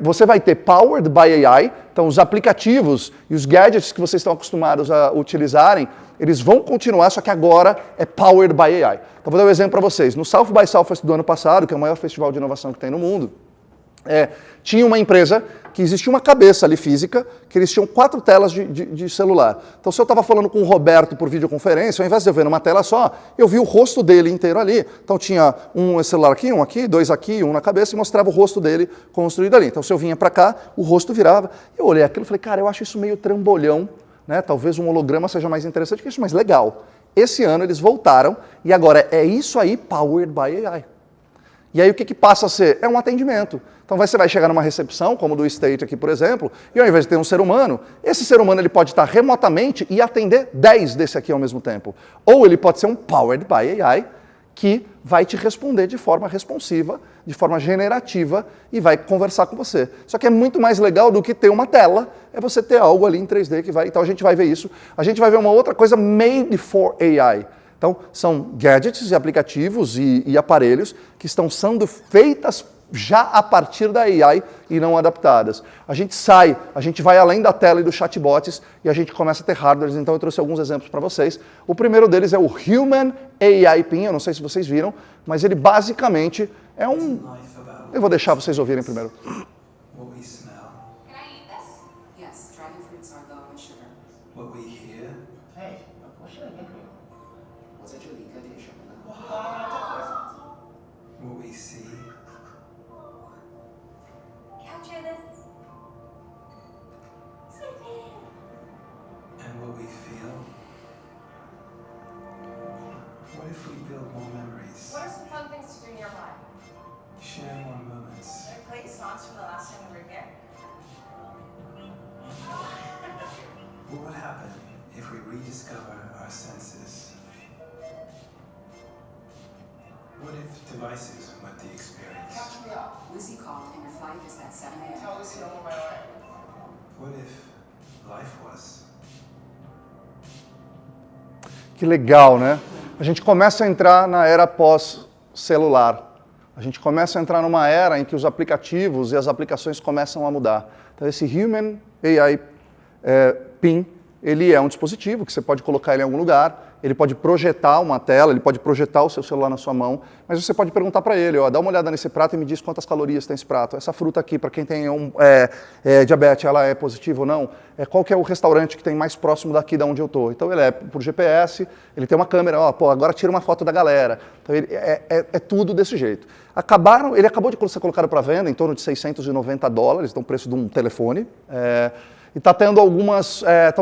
você vai ter powered by AI, então os aplicativos e os gadgets que vocês estão acostumados a utilizarem, eles vão continuar, só que agora é powered by AI. Então vou dar um exemplo para vocês. No South by Southwest do ano passado, que é o maior festival de inovação que tem no mundo, tinha uma empresa que existia uma cabeça ali física, que eles tinham 4 telas de celular. Então, se eu estava falando com o Roberto por videoconferência, ao invés de eu ver numa tela só, eu vi o rosto dele inteiro ali. Então, tinha um celular aqui, um aqui, 2 aqui, um na cabeça, e mostrava o rosto dele construído ali. Então, se eu vinha para cá, o rosto virava. Eu olhei aquilo e falei, cara, eu acho isso meio trambolhão, né? Talvez um holograma seja mais interessante que isso, mas legal. Esse ano eles voltaram, e agora é isso aí, powered by AI. E aí o que passa a ser? É um atendimento. Então você vai chegar numa recepção, como do State aqui, por exemplo, e ao invés de ter um ser humano, esse ser humano ele pode estar remotamente e atender 10 desse aqui ao mesmo tempo. Ou ele pode ser um powered by AI, que vai te responder de forma responsiva, de forma generativa e vai conversar com você. Só que é muito mais legal do que ter uma tela, é você ter algo ali em 3D que vai... Então a gente vai ver isso. A gente vai ver uma outra coisa made for AI. Então são gadgets e aplicativos e aparelhos que estão sendo feitas já a partir da AI e não adaptadas. A gente vai além da tela e dos chatbots e a gente começa a ter hardwares, então eu trouxe alguns exemplos para vocês. O primeiro deles é o Human AI Pin, eu não sei se vocês viram, mas ele basicamente é um... Eu vou deixar vocês ouvirem primeiro. What we smell, Can I eat this? Yes, dragon fruits are low in sugar. what we hear, what we see, Capture this. and what we feel. What if we build more memories, What are some fun things to do nearby? share more moments, Play songs from the last time we were here. what would happen if we rediscover our senses? What if devices were the experience? Lucy called and your flight is at 7 a.m. Tell Lucy don't move my way. What if life was? Que legal, né? A gente começa a entrar na era pós-celular. A gente começa a entrar numa era em que os aplicativos e as aplicações começam a mudar. Então esse Human AI Pin, ele é um dispositivo que você pode colocar ele em algum lugar, ele pode projetar uma tela, ele pode projetar o seu celular na sua mão, mas você pode perguntar para ele, ó, dá uma olhada nesse prato e me diz quantas calorias tem esse prato. Essa fruta aqui, para quem tem diabetes, ela é positiva ou não? Qual que é o restaurante que tem mais próximo daqui de onde eu estou? Então ele é por GPS, ele tem uma câmera, ó, pô, agora tira uma foto da galera. Então ele é tudo desse jeito. Ele acabou de ser colocado para venda em torno de $690, então o preço de um telefone. E estão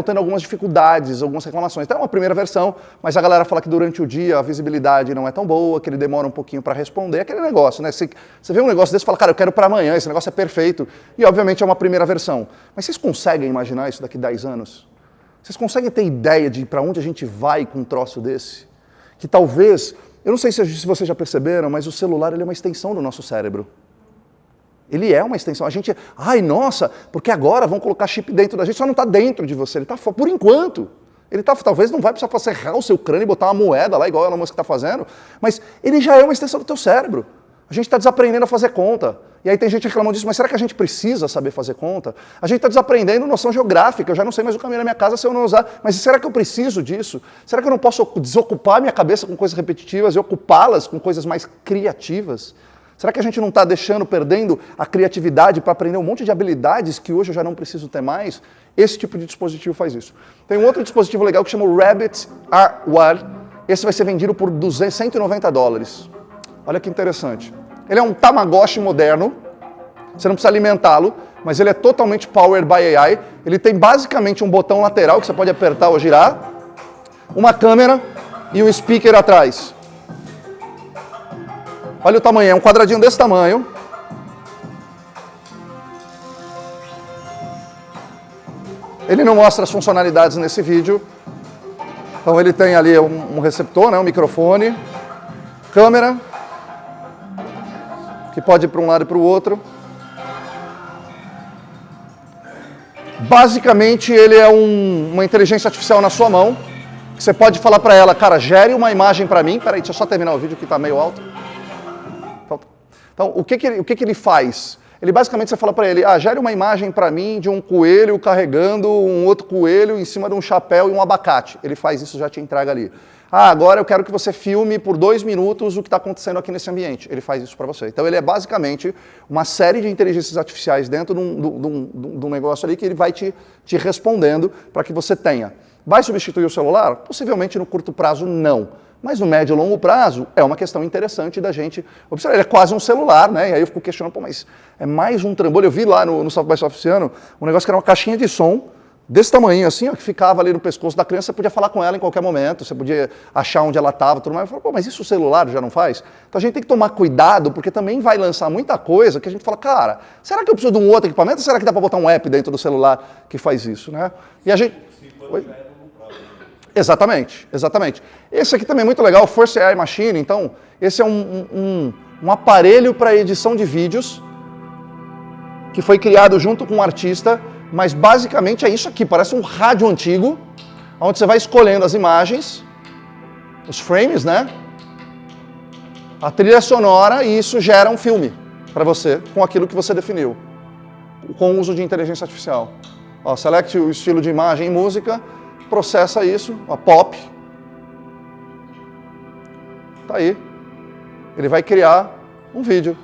tendo algumas dificuldades, algumas reclamações. Então é uma primeira versão, mas a galera fala que durante o dia a visibilidade não é tão boa, que ele demora um pouquinho para responder. Aquele negócio, né? Você vê um negócio desse e fala, cara, eu quero para amanhã, esse negócio é perfeito. E obviamente é uma primeira versão. Mas vocês conseguem imaginar isso daqui a 10 anos? Vocês conseguem ter ideia de para onde a gente vai com um troço desse? Que talvez, eu não sei se vocês já perceberam, mas o celular ele é uma extensão do nosso cérebro. Ele é uma extensão. A gente, ai, nossa, porque agora vão colocar chip dentro da gente, só não está dentro de você, ele está fora, por enquanto. Ele talvez não vai precisar serrar o seu crânio e botar uma moeda lá, igual o Elon Musk está fazendo, mas ele já é uma extensão do teu cérebro. A gente está desaprendendo a fazer conta. E aí tem gente reclamando disso, mas será que a gente precisa saber fazer conta? A gente está desaprendendo noção geográfica, eu já não sei mais o caminho da minha casa se eu não usar, mas será que eu preciso disso? Será que eu não posso desocupar minha cabeça com coisas repetitivas e ocupá-las com coisas mais criativas? Será que a gente não está perdendo a criatividade para aprender um monte de habilidades que hoje eu já não preciso ter mais? Esse tipo de dispositivo faz isso. Tem um outro dispositivo legal que chama o Rabbit R1. Esse vai ser vendido por $190. Olha que interessante. Ele é um Tamagotchi moderno, você não precisa alimentá-lo, mas ele é totalmente powered by AI. Ele tem basicamente um botão lateral que você pode apertar ou girar, uma câmera e um speaker atrás. Olha o tamanho, é um quadradinho desse tamanho. Ele não mostra as funcionalidades nesse vídeo. Então ele tem ali um receptor, né, um microfone, câmera, que pode ir para um lado e para o outro. Basicamente ele é uma inteligência artificial na sua mão, que você pode falar para ela, cara, gere uma imagem para mim. Peraí, deixa eu só terminar o vídeo que está meio alto. Então, o que ele faz? Ele basicamente, você fala para ele, gere uma imagem para mim de um coelho carregando um outro coelho em cima de um chapéu e um abacate. Ele faz isso, já te entrega ali. Agora eu quero que você filme por 2 minutos o que está acontecendo aqui nesse ambiente. Ele faz isso para você. Então ele é basicamente uma série de inteligências artificiais dentro de um negócio ali que ele vai te respondendo para que você tenha. Vai substituir o celular? Possivelmente no curto prazo não. Mas no médio e longo prazo é uma questão interessante da gente observar. Ele é quase um celular, né? E aí eu fico questionando, pô, mas é mais um trambolho. Eu vi lá no South by Southwest esse ano um negócio que era uma caixinha de som desse tamanho, assim, ó, que ficava ali no pescoço da criança, você podia falar com ela em qualquer momento, você podia achar onde ela estava, tudo mais. Eu falo, pô, mas isso o celular já não faz? Então a gente tem que tomar cuidado, porque também vai lançar muita coisa que a gente fala, cara, será que eu preciso de um outro equipamento ou será que dá para botar um app dentro do celular que faz isso, né? E a gente... Oi? Exatamente, exatamente. Esse aqui também é muito legal, Force AI Machine. Então, esse é um aparelho para edição de vídeos que foi criado junto com um artista, mas basicamente é isso aqui, parece um rádio antigo, onde você vai escolhendo as imagens, os frames, né? A trilha sonora, e isso gera um filme para você, com aquilo que você definiu, com o uso de inteligência artificial. Ó, select o estilo de imagem e música, processa isso, ó, pop. Tá aí. Ele vai criar um vídeo.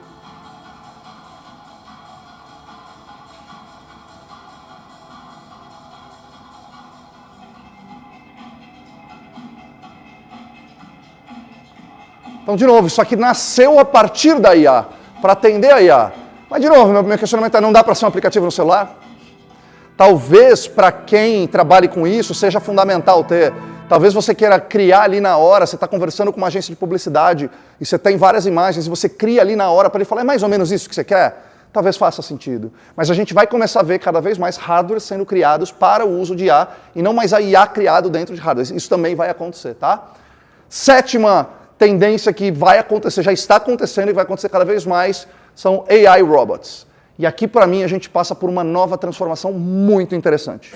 Então, de novo, isso aqui nasceu a partir da IA, para atender a IA. Mas, de novo, meu questionamento é, não dá para ser um aplicativo no celular? Talvez, para quem trabalhe com isso, seja fundamental ter. Talvez você queira criar ali na hora, você está conversando com uma agência de publicidade, e você tem várias imagens, e você cria ali na hora para ele falar, é mais ou menos isso que você quer? Talvez faça sentido. Mas a gente vai começar a ver cada vez mais hardwares sendo criados para o uso de IA, e não mais a IA criado dentro de hardware. Isso também vai acontecer, tá? Sétima tendência que vai acontecer, já está acontecendo e vai acontecer cada vez mais, são AI robots. E aqui, para mim, a gente passa por uma nova transformação muito interessante.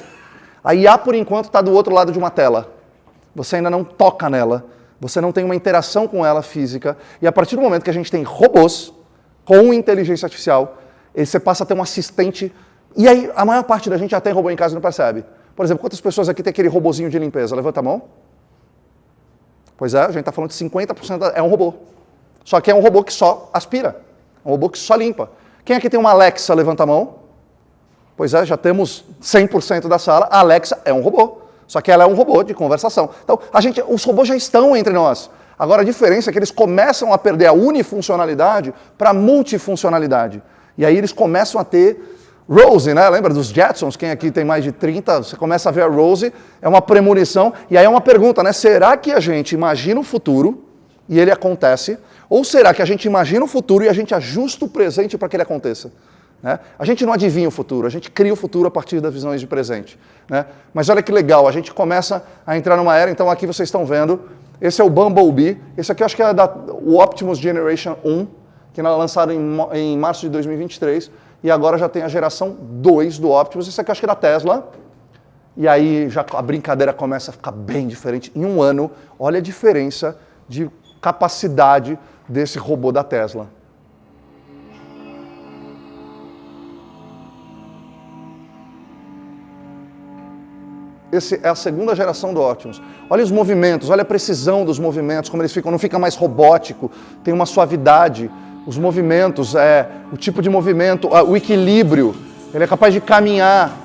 A IA, por enquanto, está do outro lado de uma tela. Você ainda não toca nela, você não tem uma interação com ela física, e a partir do momento que a gente tem robôs com inteligência artificial, você passa a ter um assistente, e aí a maior parte da gente já tem robô em casa e não percebe. Por exemplo, quantas pessoas aqui tem aquele robozinho de limpeza? Levanta a mão. Pois é, a gente está falando de 50% é um robô. Só que é um robô que só aspira, um robô que só limpa. Quem aqui tem uma Alexa, levanta a mão. Pois é, já temos 100% da sala. A Alexa é um robô, só que ela é um robô de conversação. Então, os robôs já estão entre nós. Agora, a diferença é que eles começam a perder a unifuncionalidade para a multifuncionalidade. E aí eles começam a ter Rosie, né? Lembra dos Jetsons? Quem aqui tem mais de 30, você começa a ver a Rosie, é uma premonição. E aí é uma pergunta, né? Será que a gente imagina o futuro e ele acontece? Ou será que a gente imagina o futuro e a gente ajusta o presente para que ele aconteça? Né? A gente não adivinha o futuro, a gente cria o futuro a partir das visões de presente. Né? Mas olha que legal, a gente começa a entrar numa era, então aqui vocês estão vendo, esse é o Bumblebee, esse aqui eu acho que é o Optimus Generation 1, que é lançado em março de 2023, e agora já tem a geração 2 do Optimus, esse aqui eu acho que é da Tesla, e aí já a brincadeira começa a ficar bem diferente. Em um ano, olha a diferença de capacidade desse robô da Tesla. Essa é a segunda geração do Optimus. Olha os movimentos, olha a precisão dos movimentos, como eles ficam, não fica mais robótico, tem uma suavidade. Os movimentos, o tipo de movimento, o equilíbrio, ele é capaz de caminhar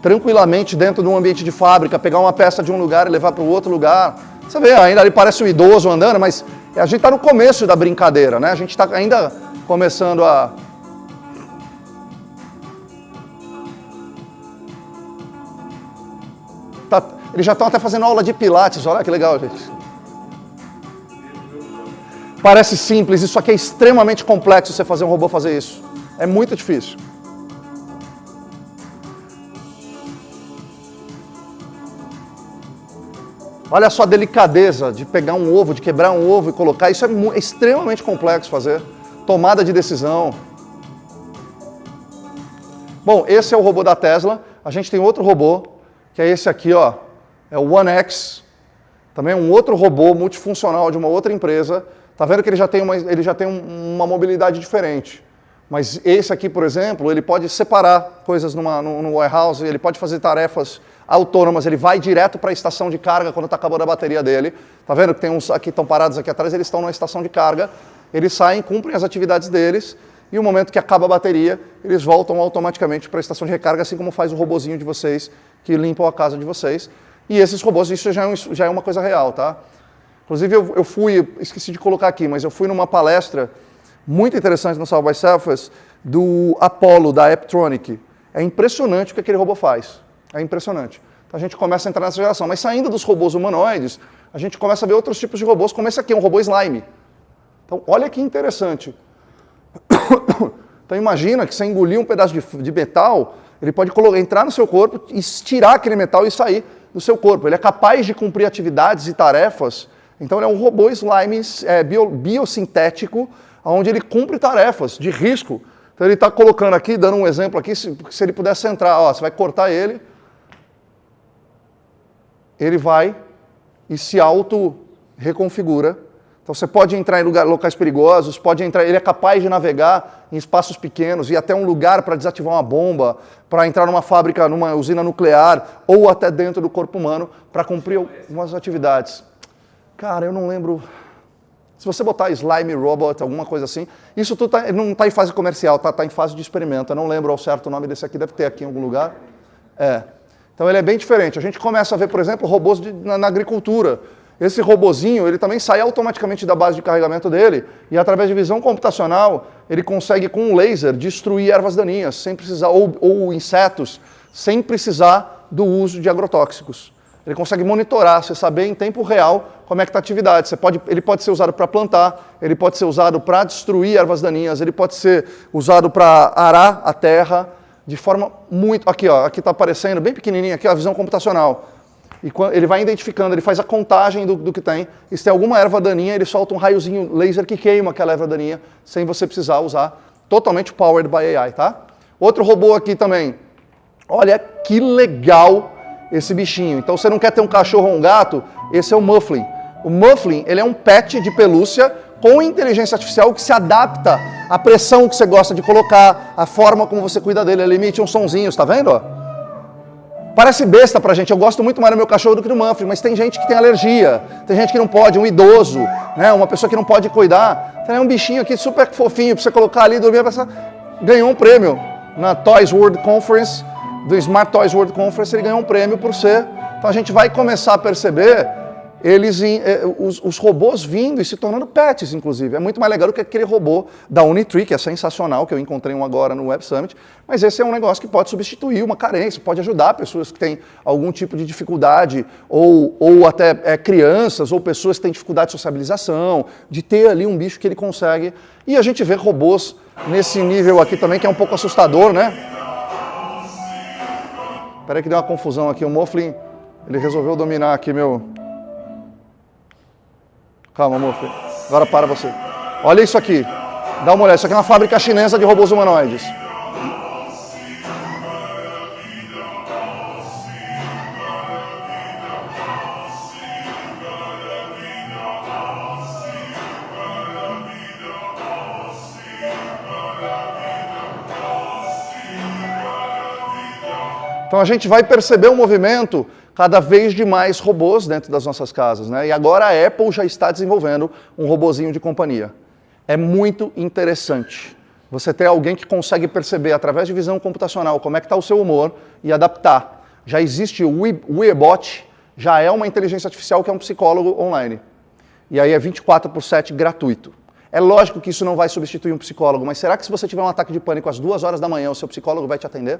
tranquilamente dentro de um ambiente de fábrica, pegar uma peça de um lugar e levar para o outro lugar. Você vê, ainda ele parece um idoso andando, mas a gente está no começo da brincadeira, né? A gente está ainda começando a... Eles já estão até fazendo aula de pilates, olha que legal, gente. Parece simples, isso aqui é extremamente complexo você fazer um robô fazer isso. É muito difícil. Olha só a delicadeza de pegar um ovo, de quebrar um ovo e colocar. Isso é extremamente complexo fazer. Tomada de decisão. Bom, esse é o robô da Tesla. A gente tem outro robô, que é esse aqui, ó. É o One X. Também um outro robô multifuncional de uma outra empresa. Tá vendo que ele já tem uma mobilidade diferente. Mas esse aqui, por exemplo, ele pode separar coisas no warehouse, ele pode fazer tarefas autônomas, ele vai direto para a estação de carga quando está acabando a bateria dele. Tá vendo que tem uns aqui estão parados aqui atrás, eles estão na estação de carga, eles saem, cumprem as atividades deles, e no momento que acaba a bateria, eles voltam automaticamente para a estação de recarga, assim como faz o robozinho de vocês, que limpam a casa de vocês. E esses robôs, isso já é uma coisa real, tá? Inclusive, eu fui, esqueci de colocar aqui, mas eu fui numa palestra muito interessante no South by Southwest do Apollo, da Apptronic. É impressionante o que aquele robô faz. É impressionante. Então a gente começa a entrar nessa geração. Mas saindo dos robôs humanoides, a gente começa a ver outros tipos de robôs, como esse aqui, um robô slime. Então, olha que interessante. Então imagina que você engolir um pedaço de metal, ele pode entrar no seu corpo, estirar aquele metal e sair. do seu corpo. Ele é capaz de cumprir atividades e tarefas. Então, ele é um robô slime biosintético, onde ele cumpre tarefas de risco. Então, ele está colocando aqui, dando um exemplo aqui, se ele pudesse entrar, ó, você vai cortar ele vai e se auto-reconfigura. Então você pode entrar em locais perigosos, ele é capaz de navegar em espaços pequenos, ir até um lugar para desativar uma bomba, para entrar numa fábrica, numa usina nuclear, ou até dentro do corpo humano, para cumprir algumas atividades. Cara, eu não lembro... Se você botar Slime Robot, alguma coisa assim, isso tudo não está em fase comercial, está em fase de experimento. Eu não lembro ao certo o nome desse aqui, deve ter aqui em algum lugar. Então ele é bem diferente. A gente começa a ver, por exemplo, robôs na agricultura. Esse robozinho, ele também sai automaticamente da base de carregamento dele e através de visão computacional, ele consegue com um laser destruir ervas daninhas, sem precisar, ou insetos, sem precisar do uso de agrotóxicos. Ele consegue monitorar, você saber em tempo real como é que está a atividade. Ele pode ser usado para plantar, ele pode ser usado para destruir ervas daninhas, ele pode ser usado para arar a terra de forma muito... Aqui está aparecendo, bem pequenininho, aqui a visão computacional. E ele vai identificando, ele faz a contagem do que tem. E se tem alguma erva daninha, ele solta um raiozinho laser que queima aquela erva daninha, sem você precisar usar, totalmente powered by AI, tá? Outro robô aqui também. Olha que legal esse bichinho. Então você não quer ter um cachorro ou um gato, esse é o Mufflin. O Mufflin, ele é um pet de pelúcia com inteligência artificial que se adapta à pressão que você gosta de colocar, à forma como você cuida dele. Ele emite uns sonzinhos, tá vendo? Ó? Parece besta pra gente, eu gosto muito mais do meu cachorro do que do Mufflin, mas tem gente que tem alergia, tem gente que não pode, um idoso, né, uma pessoa que não pode cuidar. Então é um bichinho aqui super fofinho pra você colocar ali e dormir. Ganhou um prêmio na Toys World Conference, do Smart Toys World Conference, ele ganhou um prêmio por ser. Então a gente vai começar a perceber os robôs vindo e se tornando pets, inclusive. É muito mais legal do que aquele robô da Unitree, que é sensacional, que eu encontrei um agora no Web Summit, mas esse é um negócio que pode substituir uma carência, pode ajudar pessoas que têm algum tipo de dificuldade, ou até crianças, ou pessoas que têm dificuldade de sociabilização, de ter ali um bicho que ele consegue. E a gente vê robôs nesse nível aqui também, que é um pouco assustador, né? Espera aí que deu uma confusão aqui, o Mufflin, ele resolveu dominar aqui meu... Calma, Mufflin. Agora para você. Olha isso aqui. Dá uma olhada. Isso aqui é uma fábrica chinesa de robôs humanoides. Então a gente vai perceber um movimento cada vez de mais robôs dentro das nossas casas, né? E agora a Apple já está desenvolvendo um robozinho de companhia. É muito interessante você ter alguém que consegue perceber através de visão computacional como é que está o seu humor e adaptar. Já existe o Weebot, já é uma inteligência artificial que é um psicólogo online. E aí é 24/7 gratuito. É lógico que isso não vai substituir um psicólogo, mas será que se você tiver um ataque de pânico às 2 horas da manhã, o seu psicólogo vai te atender?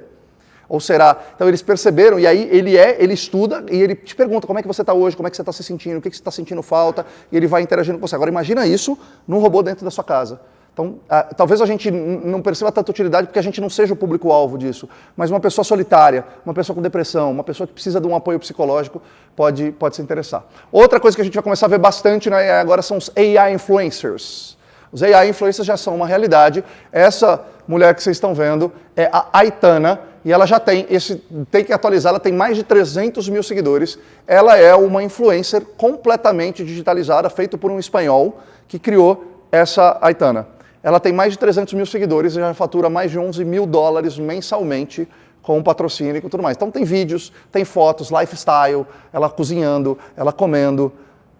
Ou será? Então eles perceberam, e aí ele estuda e ele te pergunta como é que você está hoje, como é que você está se sentindo, o que você está sentindo falta, e ele vai interagindo com você. Agora imagina isso num robô dentro da sua casa. Então, talvez a gente não perceba tanta utilidade porque a gente não seja o público-alvo disso, mas uma pessoa solitária, uma pessoa com depressão, uma pessoa que precisa de um apoio psicológico pode se interessar. Outra coisa que a gente vai começar a ver bastante, né, agora são os AI Influencers. Os AI Influencers já são uma realidade. Essa mulher que vocês estão vendo é a Aitana, e ela já tem que atualizar, ela tem mais de 300 mil seguidores. Ela é uma influencer completamente digitalizada, feita por um espanhol que criou essa Aitana. Ela tem mais de 300 mil seguidores e já fatura mais de $11 mil mensalmente com patrocínio e tudo mais. Então tem vídeos, tem fotos, lifestyle, ela cozinhando, ela comendo.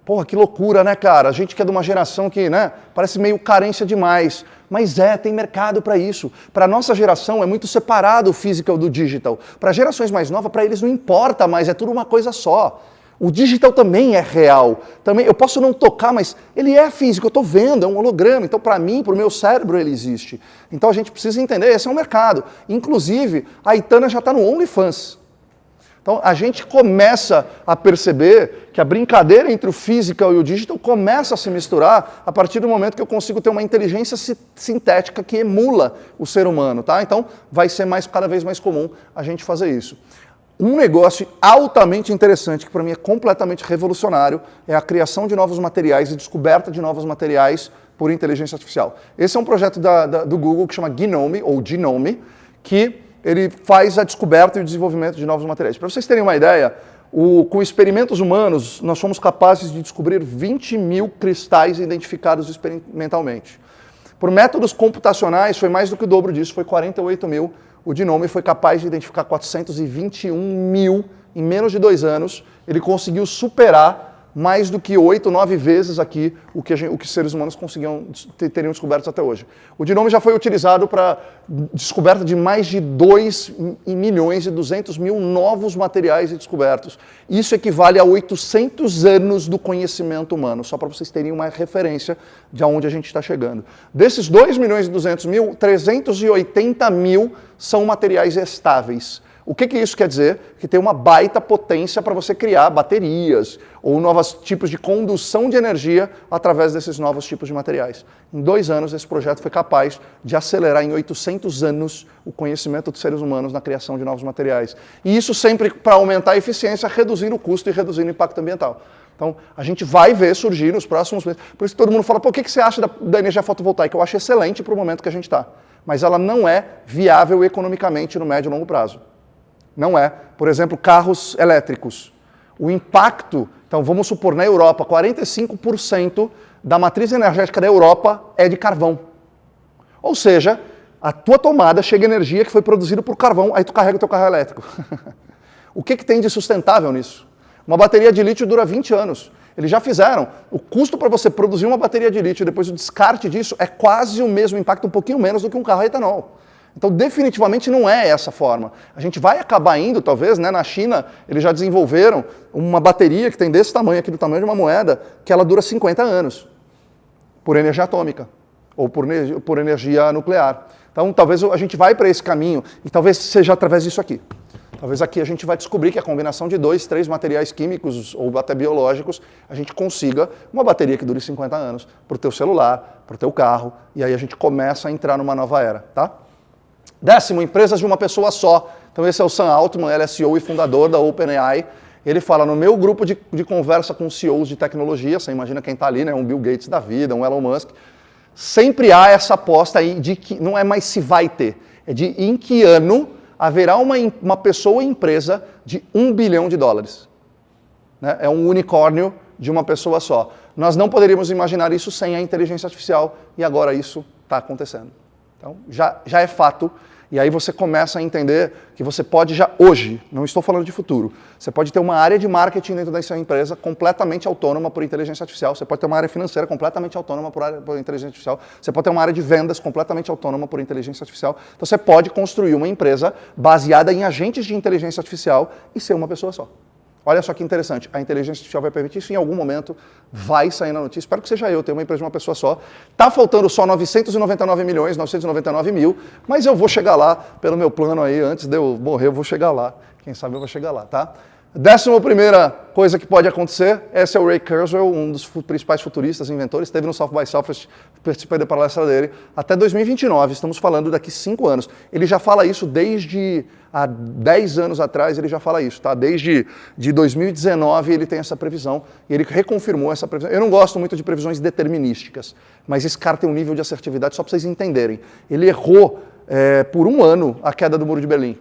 Porra, que loucura, né, cara? A gente que é de uma geração que, né, parece meio carência demais. Mas tem mercado para isso. Para a nossa geração é muito separado o physical do digital. Para gerações mais novas, para eles não importa mais, é tudo uma coisa só. O digital também é real. Também, eu posso não tocar, mas ele é físico, eu estou vendo, é um holograma. Então, para mim, para o meu cérebro, ele existe. Então, a gente precisa entender, esse é um mercado. Inclusive, a Aitana já está no OnlyFans. Então, a gente começa a perceber que a brincadeira entre o physical e o digital começa a se misturar a partir do momento que eu consigo ter uma inteligência sintética que emula o ser humano, tá? Então, vai ser cada vez mais comum a gente fazer isso. Um negócio altamente interessante, que para mim é completamente revolucionário, é a criação de novos materiais e descoberta de novos materiais por inteligência artificial. Esse é um projeto do Google que chama Gnome, ou Genome, que ele faz a descoberta e o desenvolvimento de novos materiais. Para vocês terem uma ideia, com experimentos humanos, nós fomos capazes de descobrir 20 mil cristais identificados experimentalmente. Por métodos computacionais, foi mais do que o dobro disso, foi 48 mil. O Genome foi capaz de identificar 421 mil em menos de 2 anos. Ele conseguiu superar mais do que 8, 9 vezes aqui o que os seres humanos teriam descoberto até hoje. O Genome já foi utilizado para descoberta de mais de 2.200.000 novos materiais descobertos. Isso equivale a 800 anos do conhecimento humano, só para vocês terem uma referência de aonde a gente está chegando. Desses 2.200.000, 380.000 são materiais estáveis. O que isso quer dizer? Que tem uma baita potência para você criar baterias ou novos tipos de condução de energia através desses novos tipos de materiais. Em 2 anos, esse projeto foi capaz de acelerar em 800 anos o conhecimento dos seres humanos na criação de novos materiais. E isso sempre para aumentar a eficiência, reduzindo o custo e reduzindo o impacto ambiental. Então, a gente vai ver surgir nos próximos meses. Por isso que todo mundo fala, pô, o que você acha da energia fotovoltaica? Eu acho excelente para o momento que a gente está. Mas ela não é viável economicamente no médio e longo prazo. Não é. Por exemplo, carros elétricos. O impacto, então vamos supor, na Europa, 45% da matriz energética da Europa é de carvão. Ou seja, a tua tomada chega energia que foi produzida por carvão, aí tu carrega o teu carro elétrico. O que tem de sustentável nisso? Uma bateria de lítio dura 20 anos. Eles já fizeram. O custo para você produzir uma bateria de lítio e depois o descarte disso é quase o mesmo impacto, um pouquinho menos do que um carro a etanol. Então, definitivamente não é essa forma. A gente vai acabar indo, talvez, né? Na China, eles já desenvolveram uma bateria que tem desse tamanho, aqui do tamanho de uma moeda, que ela dura 50 anos, por energia atômica, ou por energia nuclear. Então, talvez a gente vai para esse caminho, e talvez seja através disso aqui. Talvez aqui a gente vai descobrir que a combinação de 2, 3 materiais químicos, ou até biológicos, a gente consiga uma bateria que dure 50 anos, para o teu celular, para o teu carro, e aí a gente começa a entrar numa nova era, tá? 10º, empresas de uma pessoa só. Então esse é o Sam Altman, ele é CEO e fundador da OpenAI. Ele fala, no meu grupo de conversa com CEOs de tecnologia, você imagina quem está ali, né? Um Bill Gates da vida, um Elon Musk, sempre há essa aposta aí de que não é mais se vai ter, é de em que ano haverá uma pessoa e empresa de $1 bilhão. Né? É um unicórnio de uma pessoa só. Nós não poderíamos imaginar isso sem a inteligência artificial e agora isso está acontecendo. Então, já é fato, e aí você começa a entender que você pode já hoje, não estou falando de futuro, você pode ter uma área de marketing dentro da sua empresa completamente autônoma por inteligência artificial, você pode ter uma área financeira completamente autônoma por inteligência artificial, você pode ter uma área de vendas completamente autônoma por inteligência artificial, então você pode construir uma empresa baseada em agentes de inteligência artificial e ser uma pessoa só. Olha só que interessante, a inteligência artificial vai permitir isso em algum momento, vai sair na notícia. Espero que seja eu, tenho uma empresa de uma pessoa só. Está faltando só 999 mil, mas eu vou chegar lá, pelo meu plano aí, antes de eu morrer, eu vou chegar lá. Quem sabe eu vou chegar lá, tá? 11ª coisa que pode acontecer, esse é o Ray Kurzweil, um dos principais futuristas, inventores, esteve no South by Southwest, participei da palestra dele, até 2029, estamos falando daqui 5 anos. Ele já fala isso desde há 10 anos atrás, ele já fala isso, tá? Desde 2019 ele tem essa previsão, e ele reconfirmou essa previsão. Eu não gosto muito de previsões determinísticas, mas esse cara tem um nível de assertividade, só para vocês entenderem. Ele errou por 1 ano a queda do Muro de Berlim.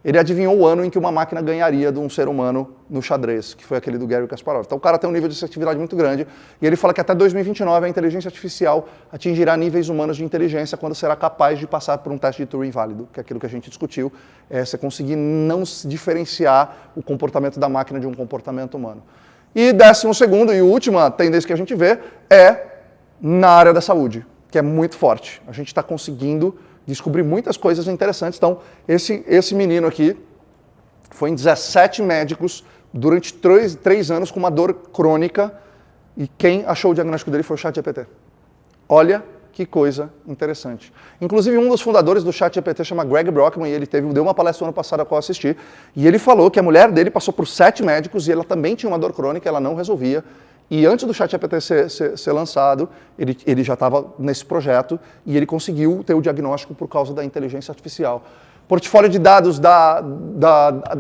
Ele adivinhou o ano em que uma máquina ganharia de um ser humano no xadrez, que foi aquele do Garry Kasparov. Então o cara tem um nível de assertividade muito grande, e ele fala que até 2029 a inteligência artificial atingirá níveis humanos de inteligência quando será capaz de passar por um teste de Turing válido, que é aquilo que a gente discutiu, você conseguir não diferenciar o comportamento da máquina de um comportamento humano. E 12º e última tendência que a gente vê é na área da saúde, que é muito forte. A gente está conseguindo descobri muitas coisas interessantes. Então, esse menino aqui foi em 17 médicos durante 3 anos com uma dor crônica, e quem achou o diagnóstico dele foi o ChatGPT. Olha que coisa interessante. Inclusive, um dos fundadores do ChatGPT chama Greg Brockman, e ele deu uma palestra ano passado a qual eu assisti, e ele falou que a mulher dele passou por 7 médicos e ela também tinha uma dor crônica, ela não resolvia. E antes do ChatGPT ser lançado, ele já estava nesse projeto e ele conseguiu ter o diagnóstico por causa da inteligência artificial. Portfólio de dados da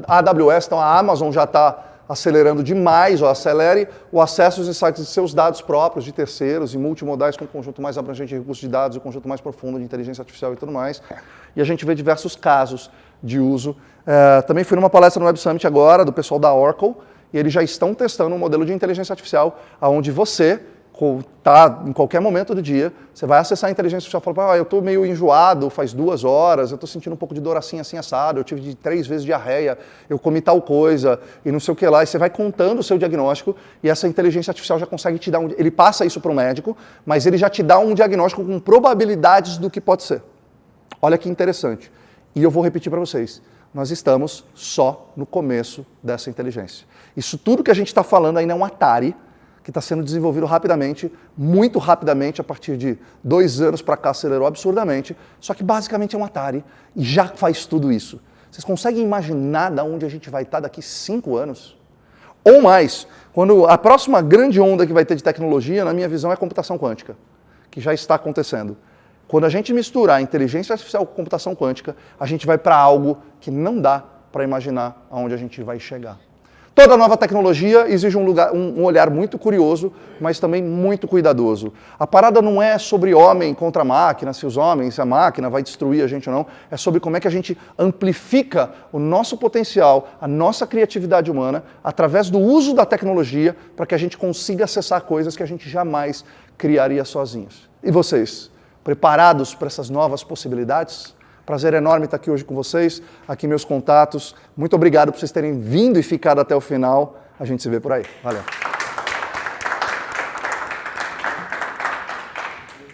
AWS, então a Amazon já está acelerando demais, ou acelere o acesso aos insights de seus dados próprios, de terceiros e multimodais com um conjunto mais abrangente de recursos de dados e um conjunto mais profundo de inteligência artificial e tudo mais. E a gente vê diversos casos de uso. Também fui numa palestra no Web Summit agora, do pessoal da Oracle, e eles já estão testando um modelo de inteligência artificial onde você tá em qualquer momento do dia, você vai acessar a inteligência artificial e fala, eu estou meio enjoado, faz 2 horas, eu estou sentindo um pouco de dor assim assado, eu tive 3 vezes diarreia, eu comi tal coisa, e não sei o que lá, e você vai contando o seu diagnóstico, e essa inteligência artificial já consegue te dar ele passa isso para o médico, mas ele já te dá um diagnóstico com probabilidades do que pode ser. Olha que interessante. E eu vou repetir para vocês, nós estamos só no começo dessa inteligência. Isso tudo que a gente está falando ainda é um Atari, que está sendo desenvolvido rapidamente, muito rapidamente, a partir de 2 anos para cá acelerou absurdamente, só que basicamente é um Atari e já faz tudo isso. Vocês conseguem imaginar de onde a gente vai estar daqui 5 anos? Ou mais, quando a próxima grande onda que vai ter de tecnologia, na minha visão, é a computação quântica, que já está acontecendo. Quando a gente misturar inteligência artificial com computação quântica, a gente vai para algo que não dá para imaginar aonde a gente vai chegar. Toda nova tecnologia exige um olhar muito curioso, mas também muito cuidadoso. A parada não é sobre homem contra máquina, se a máquina vai destruir a gente ou não, é sobre como é que a gente amplifica o nosso potencial, a nossa criatividade humana, através do uso da tecnologia, para que a gente consiga acessar coisas que a gente jamais criaria sozinhos. E vocês, preparados para essas novas possibilidades? Prazer enorme estar aqui hoje com vocês, aqui meus contatos. Muito obrigado por vocês terem vindo e ficado até o final. A gente se vê por aí. Valeu.